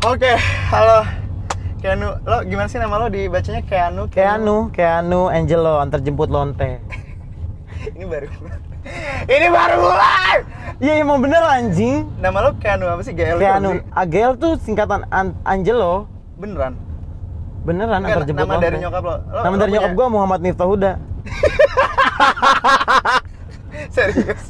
Oke, halo Keanu. Lo gimana sih nama lo dibacanya Keanu? Keanu Angelo, antar jemput lonte. Ini baru mulai. Iya emang bener anjing. Nama lo Keanu apa sih? GL Keanu. sih? Agel tuh singkatan Angelo. Beneran? Beneran antar jemput nama lonte. dari nyokap lo? Nama dari nyokap gua Muhammad Miftahuda.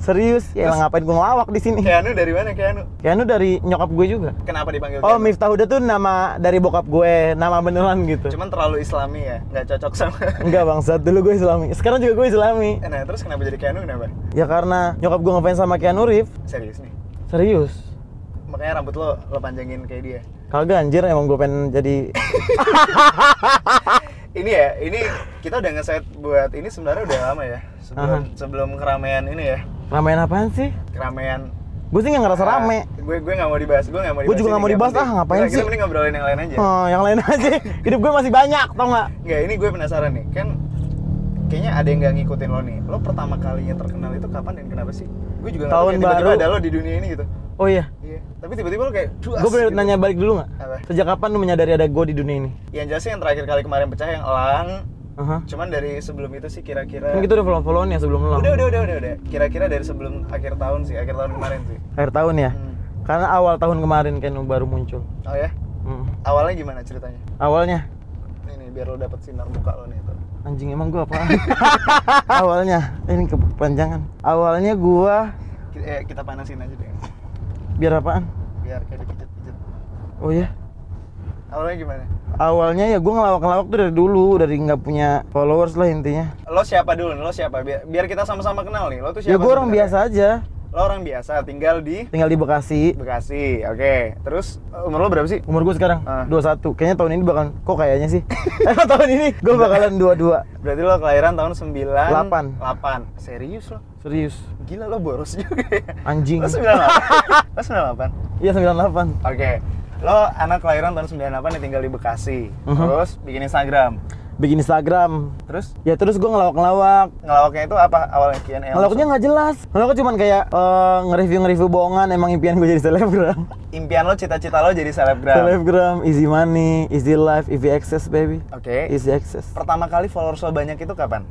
Serius? Ya Terus, ngapain gua ngelawak di sini? Keanu dari mana Keanu? Keanu dari nyokap gue juga. Kenapa dipanggil Oh, Keanu? Miftahuda tuh nama dari bokap gue, nama beneran gitu. Cuman terlalu islami ya, nggak cocok sama. Enggak bangsat, dulu gue islami. Sekarang juga gue islami. Nah terus kenapa jadi Keanu kenapa? Ya karena nyokap gue ngefans sama Keanu Reeves. Serius nih? Serius. Makanya rambut lo panjangin kayak dia? Kagak anjir, emang gue pengen jadi. Ini kita udah nge-set buat ini sebenarnya udah lama ya. Sebelum keramaian ini ya. Ramean apaan sih? Keramaian. Gue sih nggak ngerasa rame. Gue nggak mau dibahas. Gue juga nggak mau dibahas, ngapain sih? Kita mending ngobrolin yang lain aja. Oh, yang lain aja. Hidup gue masih banyak, tau nggak? Nggak, ini gue penasaran nih. Kan kayaknya ada yang nggak ngikutin lo nih. Lo pertama kalinya terkenal itu kapan dan kenapa sih? Gue juga nggak tahu. Tiba-tiba ada lo di dunia ini gitu. Oh iya. Iya. Tapi tiba-tiba lo kayak gue boleh gitu. nanya balik dulu nggak? Apa? Sejak kapan lu menyadari ada gue di dunia ini? Yang jelas sih yang terakhir kali kemarin pecah yang Elang. Cuman dari sebelum itu sih kira-kira. Kan kita udah follow-followan ya sebelum lu. Udah. Kira-kira dari sebelum akhir tahun kemarin sih. Akhir tahun ya? Karena awal tahun kemarin kan baru muncul. Oh ya? Awalnya gimana ceritanya? Awalnya? Ini biar lo dapet sinar muka lo nih tuh. Anjing emang gua apa? Awalnya, ini kepanjangan. Awalnya gua kita panasin aja deh. Biar apaan? Biar kayak dipijit-pijit. Oh iya? Awalnya gimana? Awalnya ya gua ngelawak-ngelawak tuh dari dulu, dari nggak punya followers lah intinya. Lo siapa dulu? Lo siapa? Biar kita sama-sama kenal nih. Lo tuh siapa? Ya gua orang biasa aja. Lo orang biasa, tinggal di Bekasi. Bekasi, oke. Terus umur lo berapa sih? Umur gue sekarang 21. Kayaknya tahun ini bakal kayaknya sih. Tahun ini gue bakalan 22. Berarti lo kelahiran tahun 98. 8. Serius lo? Serius. Gila lo boros juga ya. Anjing. Lo 98. Lo 98. Iya 98. Oke. Lo anak kelahiran tahun 98 yang tinggal di Bekasi. Terus bikin Instagram. Terus gue ngelawak-ngelawak. Ngelawaknya itu apa awalnya Kian? Ngelawaknya nggak jelas. Ngelawaknya cuman kayak nge-review bohongan. Emang impian gue jadi selebgram. Impian lo, cita-cita lo jadi selebgram. Selebgram, easy money, easy life, easy access baby. Oke. Easy access. Pertama kali followers lo banyak itu kapan?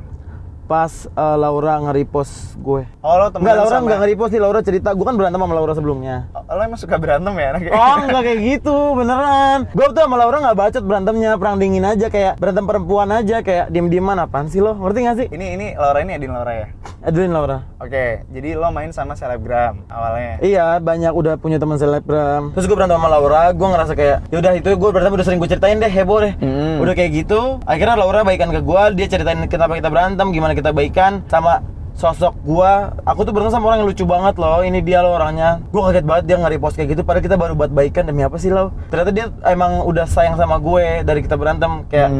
Pas Laura nge-repost gue. Oh lo temenan Enggak, Laura sama... nggak nge-repost sih, Laura cerita. Gue kan berantem sama Laura sebelumnya. Lo emang suka berantem ya anaknya? Oh enggak kayak gitu, beneran. Gue tuh sama Laura nggak bacot berantemnya, perang dingin aja, kayak berantem perempuan aja, kayak diem-dieman. Apaan sih lo, ngerti gak sih? Ini Laura ini Edin Laura ya? Edwin Laura. Oke, jadi lo main sama selebgram awalnya? Iya, banyak udah punya teman selebgram. Terus gue berantem sama Laura, gue ngerasa kayak yaudah itu gue berantem udah sering gue ceritain deh, heboh deh. Udah kayak gitu, akhirnya Laura baikan ke gue, dia ceritain kenapa kita berantem, gimana kita baikan, sama sosok gua. Aku tuh berantem sama orang yang lucu banget loh. Ini dia loh orangnya. Gua kaget banget dia nge-repost kayak gitu. Padahal kita baru buat baikan, demi apa sih lo? Ternyata dia emang udah sayang sama gue dari kita berantem. Kayak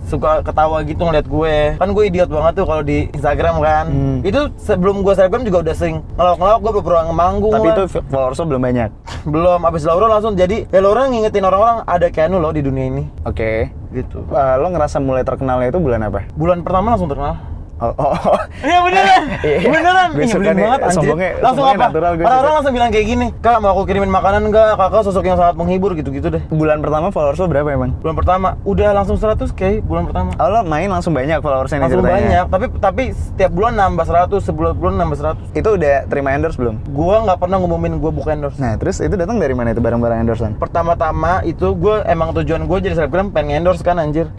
suka ketawa gitu ngeliat gue. Kan gue idiot banget tuh kalau di Instagram kan. Itu sebelum gue selebgram juga udah sering ngelawak-ngelawak. Gue pura-pura manggung. Tapi itu followers lo belum banyak? Belum. Abis Laura langsung jadi Laura ngingetin orang-orang ada Keanu loh di dunia ini. Oke. Gitu. Lo ngerasa mulai terkenalnya itu bulan apa? Bulan pertama langsung terkenal. Oh. Iya beneran. Beneran. Iya bener banget anjir. Langsung apa? Orang-orang langsung bilang kayak gini, "Kak, mau aku kirimin makanan enggak? Kakak sosok yang sangat menghibur," gitu-gitu deh. Bulan pertama followers lo berapa emang? Bulan pertama udah langsung 100k bulan pertama. Oh, lo main langsung banyak followersnya nih langsung ceritanya? Banyak, tapi setiap bulan nambah 100, sebulan nambah 100. Itu udah terima endorse belum? Gua nggak pernah ngumumin gua buka endorse. Nah, terus itu datang dari mana itu barang-barang endorsean? Pertama-tama itu gua emang tujuan gua jadi selebgram pengen endorse kan anjir.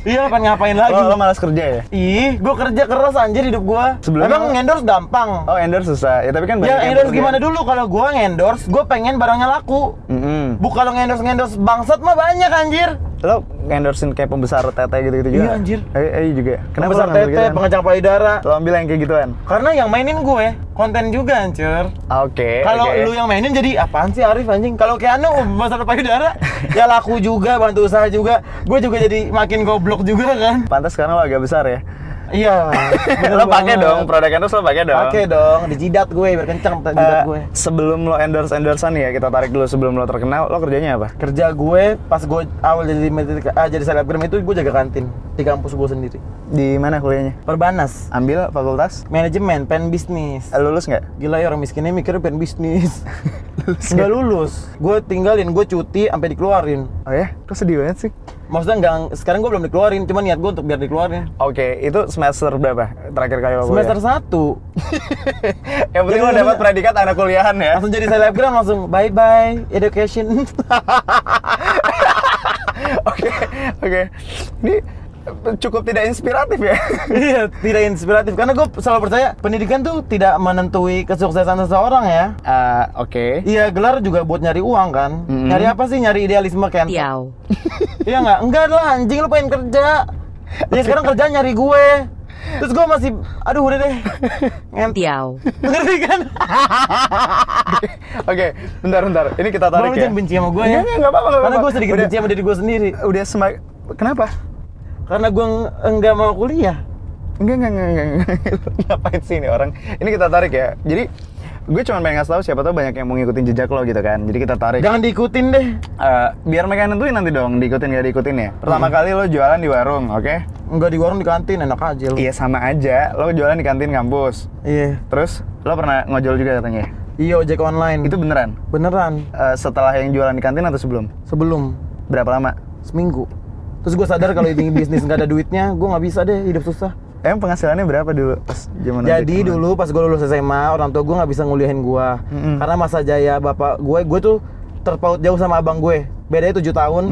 Iya, pengen ngapain lagi? Lo malas kerja ya? Ih, gua kerja keras anjir hidup gua. Sebelumnya emang endorse gampang. Oh, endorse susah. Ya tapi kan banyak ya endorse gimana dulu, kalau gua endorse, gua pengen barangnya laku. Bukan kalau ngendorse bangsat mah banyak anjir. Lo endorsein kayak pembesar tete gitu-gitu juga? Iya anjir. Juga. Kenapa pembesar tete, pengecang payudara. Lo ambil yang kayak gituan? Karena yang mainin gue, konten juga anjir. Oke. Kalau lu yang mainin jadi apaan sih Arif anjing? Kalau kayak pembesar payudara, ya laku juga, bantu usaha juga. Gue juga jadi makin goblok juga kan. Pantas sekarang lo agak besar ya? Iya. Lo pakai dong, produk endorse lo pakai dong. Pakai dong, di jidat gue biar kencang jidat gue. Sebelum lo endorse-endorsean ya, kita tarik dulu sebelum lo terkenal, lo kerjanya apa? Kerja gue pas gue awal jadi selebgram itu gue jaga kantin di kampus gue sendiri. Di mana kuliahnya? Perbanas. Ambil fakultas? Manajemen, pengen bisnis. Lulus nggak? Gila ya orang miskinnya mikirnya pengen bisnis. Lulus Nggak lulus. Gue tinggalin, gue cuti sampai dikeluarin. Oh ya? Kok sedih banget sih? Maksudnya enggak, sekarang gue belum dikeluarin, cuma niat gue untuk biar dikeluarin. Oke, itu semester berapa? Terakhir kali lo Semester kuliah? 1. Yang penting lo dapat predikat anak kuliahan ya? Langsung jadi selebgram, langsung bye-bye education. Oke. Ini cukup tidak inspiratif ya? Iya, tidak inspiratif. Karena gue selalu percaya pendidikan tuh tidak menentui kesuksesan seseorang ya. Oke. Iya, gelar juga buat nyari uang kan. Nyari apa sih? Nyari idealisme kan? Tiau. Iya nggak? Enggak lah, anjing lu pengen kerja. Dia sekarang kerja nyari gue. Terus gue masih, aduh udah deh. Tiau. Ngerti kan? Oke, bentar. Ini kita tarik Lu ya. jangan benci sama gue ya. Nggak apa-apa. Karena gue sedikit benci sama diri gue sendiri. Udah kenapa? Karena gue enggak mau kuliah. Enggak. Ngapain sih ini orang? Ini kita tarik ya. Jadi gue cuma pengen ngasih tahu siapa tahu banyak yang mau ngikutin jejak lo gitu kan. Jadi kita tarik. Jangan diikutin deh. Biar mereka nentuin nanti dong diikutin nggak diikutin ya. Pertama kali lo jualan di warung, oke? Enggak di warung, di kantin, enak aja lu. Iya sama aja. Lo jualan di kantin kampus. Iya. Terus lo pernah ngojol juga katanya? Iya, ojek online. Itu beneran? Beneran. Setelah yang jualan di kantin atau sebelum? Sebelum Berapa lama? seminggu. Terus gue sadar kalau ini bisnis nggak ada duitnya, gue nggak bisa deh hidup susah. Emang penghasilannya berapa dulu pas zaman Jadi dulu pas gue lulus SMA, orang tua gue nggak bisa nguliahin gue. Karena masa jaya bapak gue tuh terpaut jauh sama abang gue. Bedanya 7 tahun.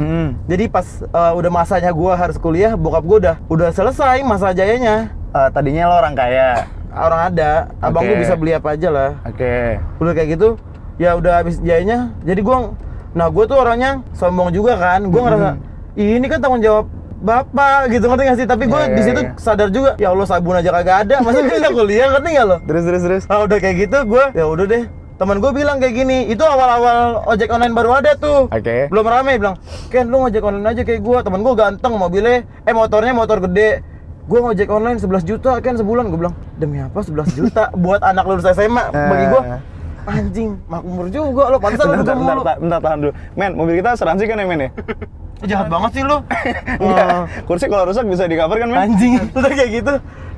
Jadi pas udah masanya gue harus kuliah, bokap gue udah selesai masa jayanya. Tadinya lo orang kaya. Orang ada, abang gue bisa beli apa aja lah. Oke. Udah kayak gitu, ya udah habis jayanya. Jadi gue tuh orangnya sombong juga kan. Gue ngerasa ini kan tanggung jawab bapak gitu, ngerti nggak sih? Tapi gue di situ sadar juga, ya Allah sabun aja kagak ada, masa gue nggak kuliah, ngerti nggak lo? Terus. Udah kayak gitu, gue ya udah deh. Teman gue bilang kayak gini, itu awal-awal ojek online baru ada tuh. Oke. Belum rame, bilang, Ken lu ngojek online aja kayak gue. Teman gue ganteng, mobilnya, motornya motor gede. Gue ngojek online 11 juta Ken sebulan. Gue bilang, demi apa 11 juta buat anak lulus SMA? Bagi gue, anjing, makmur juga lo, pantesan lu mulu. Bentar, tahan dulu. Men, mobil kita asuransi kan ya men ya? Jahat banget sih lu. Kursi kalau rusak bisa di cover kan men? Anjing, udah kayak gitu.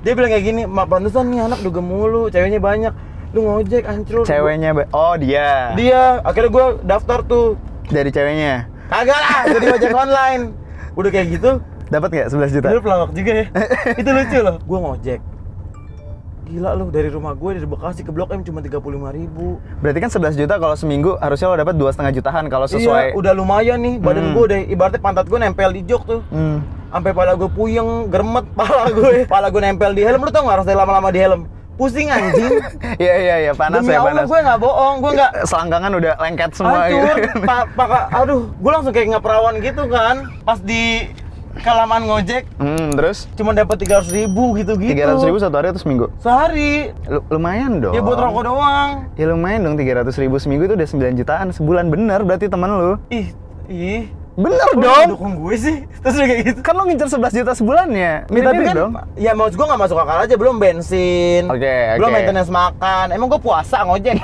Dia bilang kayak gini, pantesan nih anak dugem mulu, ceweknya banyak. Lu ngojek hancur. Ceweknya, oh dia. Akhirnya gue daftar tuh. Dari ceweknya? Kagak lah, jadi ojek online. Udah kayak gitu. Dapat nggak 11 juta? Lu pelawak juga ya. Itu lucu loh. Gue ngojek. Gila lu, dari rumah gue dari Bekasi ke Blok M cuma 35.000. Berarti kan 11 juta kalau seminggu harusnya lo dapat 2,5 jutaan kalau sesuai. Iya, udah lumayan nih. Badan gue udah ibaratnya pantat gue nempel di jok tuh. Sampai pala gue puyeng, geremet pala gue. Pala gue nempel di helm, lu tau gak rasanya lama-lama di helm? Pusing anjing. Iya, panas. Demi ya Allah, panas. gue nggak bohong, gue nggak. Selangkangan udah lengket semua. Hancur. Gitu. Aduh, gue langsung kayak nggak perawan gitu kan. Pas di kelamaan ngojek, terus? cuma dapat 300.000 gitu-gitu. 300.000 satu hari atau seminggu? Sehari. Lumayan dong. Ya buat rokok doang. Ya lumayan dong, 300.000 seminggu itu udah 9 jutaan sebulan, bener berarti temen lu. Ih. Bener Lu dong. dukung gue sih. Terus udah kayak gitu. Kan lo ngincer 11 juta sebulannya. Ya, tapi kan, dong. ya maksud gue nggak masuk akal aja, belum bensin, Oke. belum maintenance makan. Emang gue puasa ngojek.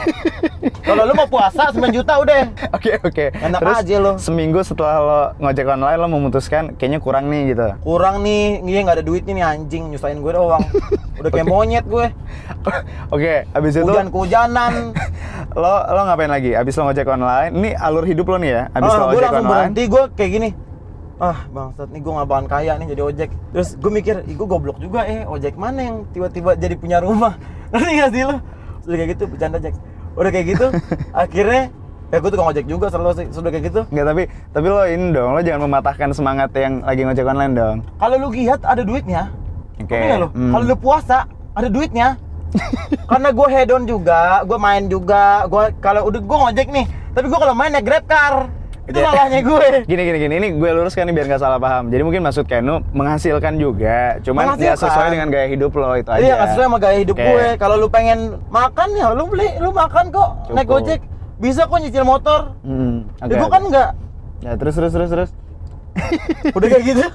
Kalau lu mau puasa 9 juta udah. Oke. Enak Terus, aja lo. seminggu setelah lo ngojek online lo memutuskan kayaknya kurang nih gitu. Kurang nih, nggak ada duitnya nih anjing, nyusahin gue doang. Udah kayak monyet gue. Oke, abis itu Hujan-kehujanan. lo ngapain lagi? Abis lo ngojek online, ini alur hidup lo nih ya. Abis lo Gue ngojek langsung online. berhenti, gue kayak gini. Bangsat nih, gue nggak bakalan kaya nih jadi ojek. Terus gue mikir, gue goblok juga ojek mana yang tiba-tiba jadi punya rumah. Ngerti nggak sih lo? Sudah kayak gitu, bercanda Jack. Udah kayak gitu, akhirnya ya gue tukang ojek juga selalu sih. Sudah kayak gitu. Enggak, tapi lo ini dong, lo jangan mematahkan semangat yang lagi ngojek online dong. Kalau lu giat ada duitnya. Oke. Kalau lu puasa ada duitnya. Karena gue hedon juga, gue main juga. Kalau udah gue ngojek nih, tapi gue kalau main naik Grab car. Itu salahnya gue. Gini, ini gue luruskan nih biar nggak salah paham. Jadi mungkin maksud Kenu menghasilkan juga, cuman nggak sesuai dengan gaya hidup lo itu aja. Iya, nggak sesuai sama gaya hidup gue. Kalau lu pengen makan ya lu beli, lu makan kok. Cukup. Naik Gojek, bisa kok nyicil motor. Okay, Gue kan nggak. Ya terus. Udah kayak gitu.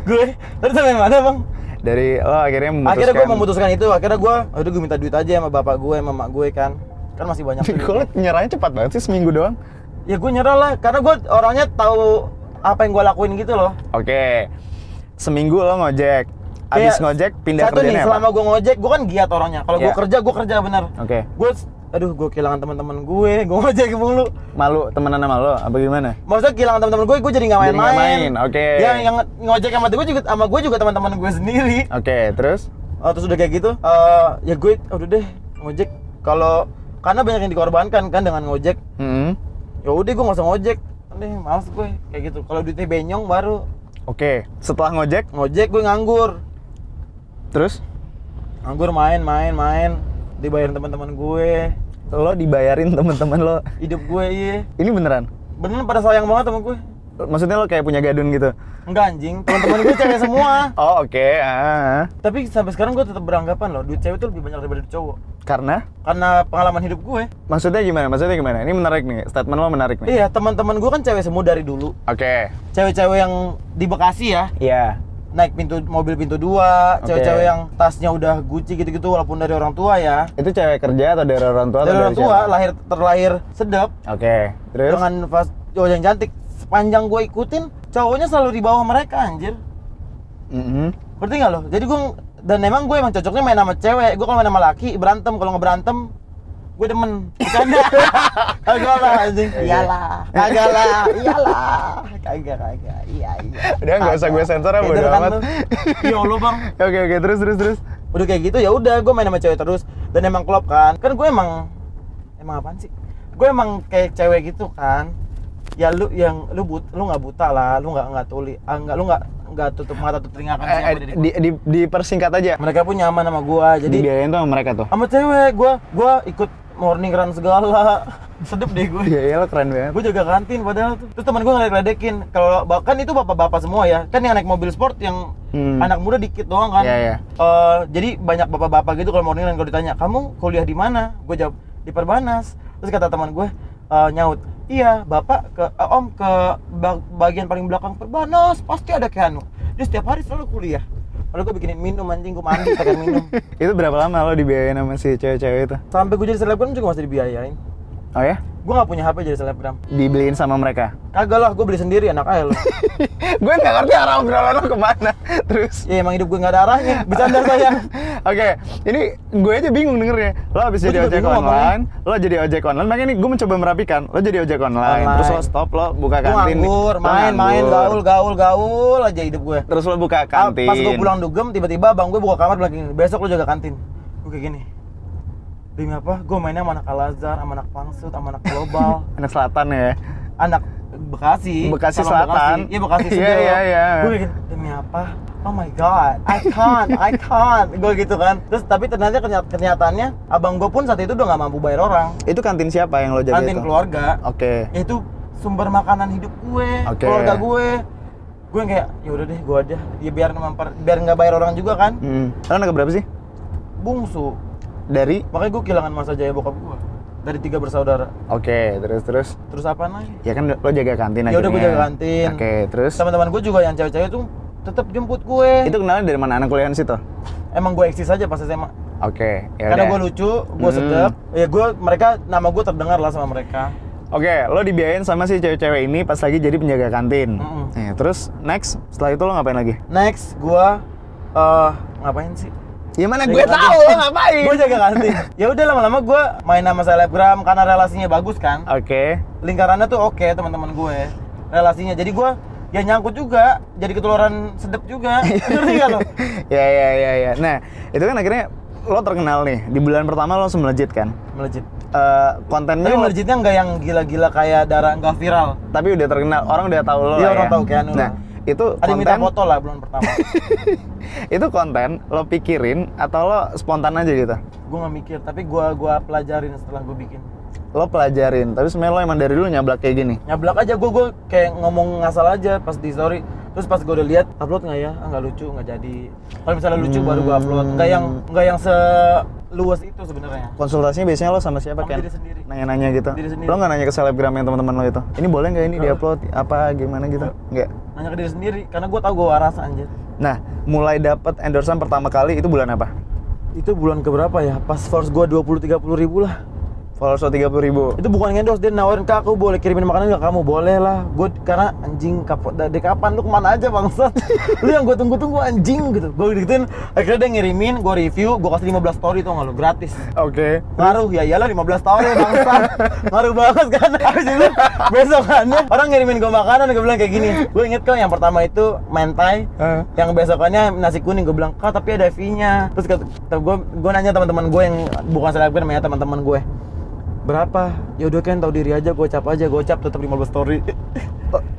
Gue tadi sampai mana bang? Dari lo akhirnya memutuskan. Akhirnya gue memutuskan itu. Akhirnya gue, udah gue minta duit aja sama bapak gue, sama mak gue kan masih banyak. Kalau nyerahnya cepat banget sih, seminggu doang. Ya gue nyerah lah, karena gue orangnya tahu apa yang gue lakuin gitu loh. Oke. Seminggu lo ngojek. Abis ngojek pindah satu kerjanya nih, selama gue ngojek, gue kan giat orangnya. Kalau gue kerja bener. Oke. Gue kehilangan teman-teman gue ngojek mulu. Malu temenan sama lo apa gimana? Maksudnya kehilangan teman-teman gue jadi nggak main-main. Oke. Yang ngojek sama gue juga teman-teman gue sendiri. Oke, terus? Terus udah kayak gitu, ya gue udah deh ngojek. Karena banyak yang dikorbankan kan dengan ngojek. Ya udah gue nggak usah ngojek. Deh, males gue kayak gitu. Kalau duitnya benyong baru. Oke. Setelah ngojek gue nganggur. Terus? Nganggur main, dibayarin teman-teman gue. Lo dibayarin teman-teman lo? Hidup gue iya. Ini beneran? Beneran pada sayang banget sama gue. Maksudnya lo kayak punya gadun gitu? Enggak anjing, teman-teman gue cewek semua. Oh oke. Tapi sampai sekarang gue tetap beranggapan loh, duit cewek itu lebih banyak daripada duit cowok. Karena pengalaman hidup gue. Maksudnya gimana? Ini menarik nih, statement lo menarik nih. Iya, teman-teman gue kan cewek semua dari dulu. Oke. Cewek-cewek yang di Bekasi ya. Iya. Naik mobil pintu 2, cewek-cewek yang tasnya udah Gucci gitu-gitu walaupun dari orang tua ya. Itu cewek kerja atau dari orang tua? Dari orang tua, terlahir sedap. Oke. Terus? Dengan cowok yang cantik. Sepanjang gue ikutin, cowoknya selalu di bawah mereka anjir. Berarti nggak lo? Jadi dan emang gue emang cocoknya main sama cewek. Gue kalau main sama laki berantem, kalau nggak berantem gue demen. Bercanda. Kagak lah anjing. Iyalah. Kagak iya. Udah nggak usah gue sensor ya, bodo amat. Ya Allah bang. Oke, terus. Udah kayak gitu ya udah gue main sama cewek terus dan emang klop kan. Kan gue emang apaan sih? Gue emang kayak cewek gitu kan. Ya lu nggak buta lah, lu nggak tuli, lu nggak tutup mata tutup telinga kan siapa dipersingkat aja. Mereka pun nyaman sama gua, jadi dibiayain tuh sama mereka tuh. Sama cewek, gua ikut morning run segala, sedep deh gue. Iya lo keren banget. Gue jaga kantin padahal tuh. Terus teman gue ngeledekin, kalau kan itu bapak-bapak semua ya, kan yang naik mobil sport yang anak muda dikit doang kan. Iya. Jadi banyak bapak-bapak gitu kalau morning run, kalau ditanya, kamu kuliah di mana? Gue jawab di Perbanas. Terus kata teman gue nyaut, iya bapak om ke bagian paling belakang Perbanas pasti ada Keanu. Dia setiap hari selalu kuliah. Lalu gue bikinin minum anjing, gue mandi pakai minum. Itu berapa lama lo dibiayain sama si cewek-cewek itu? Sampai gue jadi selebgram juga masih dibiayain. Oh ya? Gue gak punya HP jadi selebgram. Dibeliin sama mereka? Kagak lah, gue beli sendiri, anak aja lo. Gue gak ngerti arah obrolan lo kemana. Terus? Ya emang hidup gue gak ada arahnya, bercanda sayang. Oke, ini gue aja bingung dengernya. Lo habis jadi ojek online, lo jadi ojek online. Makanya nih gue mencoba merapikan. Lo jadi ojek online, terus lo stop, lo buka kantin. Nganggur, main, gaul aja hidup gue. Terus lo buka kantin. Pas gue pulang dugem, tiba-tiba bang gue buka kamar bilang gini, besok lo jaga kantin. Gue kayak gini. Demi apa? Gue mainnya sama anak Al-Azhar, sama anak Pangsut, sama anak Global. Anak Selatan ya? Anak Bekasi Selatan. Iya Bekasi sedih. Iya. Gue bikin demi apa? Oh my god, I can't. Gue gitu kan. Terus tapi ternyata kenyataannya abang gue pun saat itu udah nggak mampu bayar orang. Itu kantin siapa yang lo jaga? Kantin keluarga. Oke. Itu sumber makanan hidup gue, keluarga gue. Gue kayak ya udah deh, gue aja. Ya biar nggak bayar orang juga kan. Lo anak berapa sih? Bungsu. Dari? Makanya gue kehilangan masa jaya bokap gue. Dari 3 bersaudara. Oke, terus? Terus apaan lagi? Ya kan lo jaga kantin aja. Ya udah gue jaga kantin. Oke, terus? Teman-teman gue juga yang cewek-cewek tuh tetap jemput gue. Itu kenalnya dari mana? Anak kuliahan situ? Emang gue eksis aja pas SMA. Oke, ya karena gue lucu, gue sedap. Ya nama gue terdengar lah sama mereka. Oke, lo dibiayain sama si cewek-cewek ini pas lagi jadi penjaga kantin. Terus next, setelah itu lo ngapain lagi? Next, gue ngapain sih? Ya mana gue tahu lo ngapain? Gue jaga kantin. Ya udah lama-lama gue main sama selebgram karena relasinya bagus kan. Oke. Lingkarannya tuh oke teman-teman gue. Relasinya. Jadi gue ya nyangkut juga, jadi ketularan sedep juga. Ngerti kan lo? Ya. Nah, itu kan akhirnya lo terkenal nih. Di bulan pertama lo langsung melejit kan? Melejit. Kontennya tapi melejitnya nggak yang gila-gila kayak darah, nggak viral. Tapi udah terkenal, orang udah tahu lo. Iya, lah orang ya. tahu Keanu. Nah, itu ada konten, minta foto lah bulan pertama. Itu konten lo pikirin atau lo spontan aja gitu? Gue nggak mikir, tapi gue pelajarin setelah gue bikin. Lo pelajarin, tapi sebenarnya lo emang dari dulu nyablak kayak gini? Nyablak aja, gue kayak ngomong ngasal aja pas di story. Terus pas gue udah lihat upload nggak ya, nggak lucu, nggak jadi. Kalau misalnya lucu baru gue upload. Nggak yang seluas itu sebenarnya. Konsultasinya biasanya lo sama siapa, Sama Ken? diri sendiri. Nanya-nanya gitu. Diri sendiri. Lo nggak nanya ke selebgram yang teman-teman lo itu? Ini boleh nggak ini diupload? Apa gimana gitu? Nggak. Nanya ke diri sendiri, karena gue tahu gue waras anjir. Nah, mulai dapat endorsement pertama kali itu bulan apa? Itu bulan keberapa ya? Pas followers gue 20-30 ribu lah. Followers lo 30.000. Itu bukan endorse, dia nawarin, Kak aku boleh kirimin makanan nggak? Kamu boleh lah. Gue karena anjing dari kapan lu kemana aja bangsat? Lu yang gue tunggu-tunggu anjing gitu. Gue gituin, akhirnya dia ngirimin, gue review, gue kasih 15 story tuh nggak lu, gratis. Oke. Ngaruh ya iyalah 15 story bangsat. Ngaruh banget kan. Habis itu besokannya orang ngirimin gue makanan, gue bilang kayak gini. Gue inget kok yang pertama itu mentai, yang besokannya nasi kuning, gue bilang, Kak tapi ada fee-nya. Terus gue nanya teman-teman gue yang bukan selebgram ya, teman-teman gue. Berapa? Ya udah kan tahu diri aja, gocap tetap 15 story.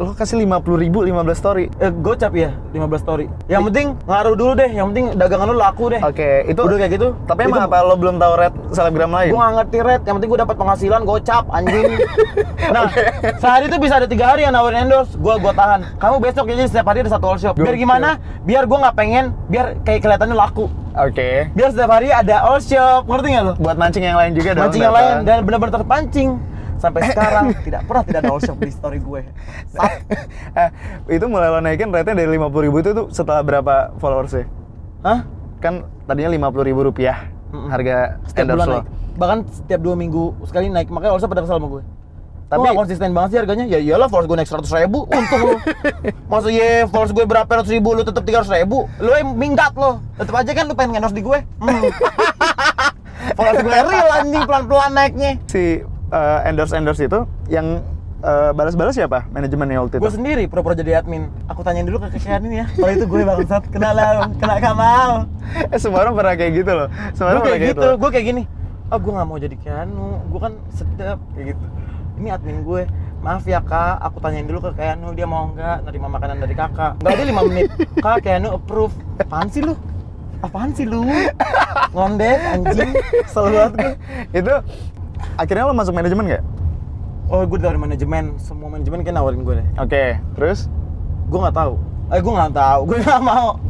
Lo kasih 50.000 15 story. Gocap ya, 15 story. Yang penting ngaruh dulu deh, yang penting dagangan lu laku deh. Oke, itu udah kayak gitu. Tapi emang apa lo belum tahu rate selebgram lain? Gua nggak ngerti rate, yang penting gua dapat penghasilan gocap anjing. Nah, sehari itu bisa ada 3 hari yang nawarin endorse, gua tahan. Kamu besok jadi setiap hari ada satu all shop. Biar gimana? Biar gua nggak pengen, biar kayak kelihatannya laku. Oke. Biar setiap hari ada all shop, ngerti nggak lo? Buat mancing yang lain juga dong. Mancing yang lain dan benar-benar terpancing. Sampai sekarang tidak ada all shop di story gue. Itu mulai lo naikin rate-nya dari 50.000 itu tuh setelah berapa followers-nya? Hah? Kan tadinya Rp50.000 harga Setiap endorse bulan lo. naik. Bahkan setiap 2 minggu sekali naik. Makanya all shop pada kesal sama gue. Tapi Tapi konsisten banget sih harganya. Ya iyalah followers gue naik 100.000, untung lu. Masa followers gue berapa ratus ribu, lu tetap 300.000. Lu minggat lo. Tetep aja kan lu pengen endorse di gue. Followers gue real anjing, pelan-pelan naiknya. Si endorse itu yang balas-balas siapa? Manajemennya waktu itu? Gue sendiri pura-pura jadi admin. Aku tanyain dulu ke Kean ini ya. Kalau itu gue bangsat, kena Kamal. Semua orang pernah kayak gitu loh. Semua orang Gue pernah kayak gitu, gue kayak gini. Gue nggak mau jadi Keanu, gue kan sedap kayak gitu. Ini admin gue, maaf ya Kak, aku tanyain dulu ke Keanu, dia mau nggak nerima makanan dari kakak. Nggak ada 5 menit, Kak Keanu approve. Apaan sih lu? Ngondek anjing, selalu banget gue. Itu akhirnya lo masuk manajemen nggak? Oh, gue dari manajemen, semua manajemen kan nawarin gue deh. Oke, terus? Gue nggak tahu, gue nggak mau.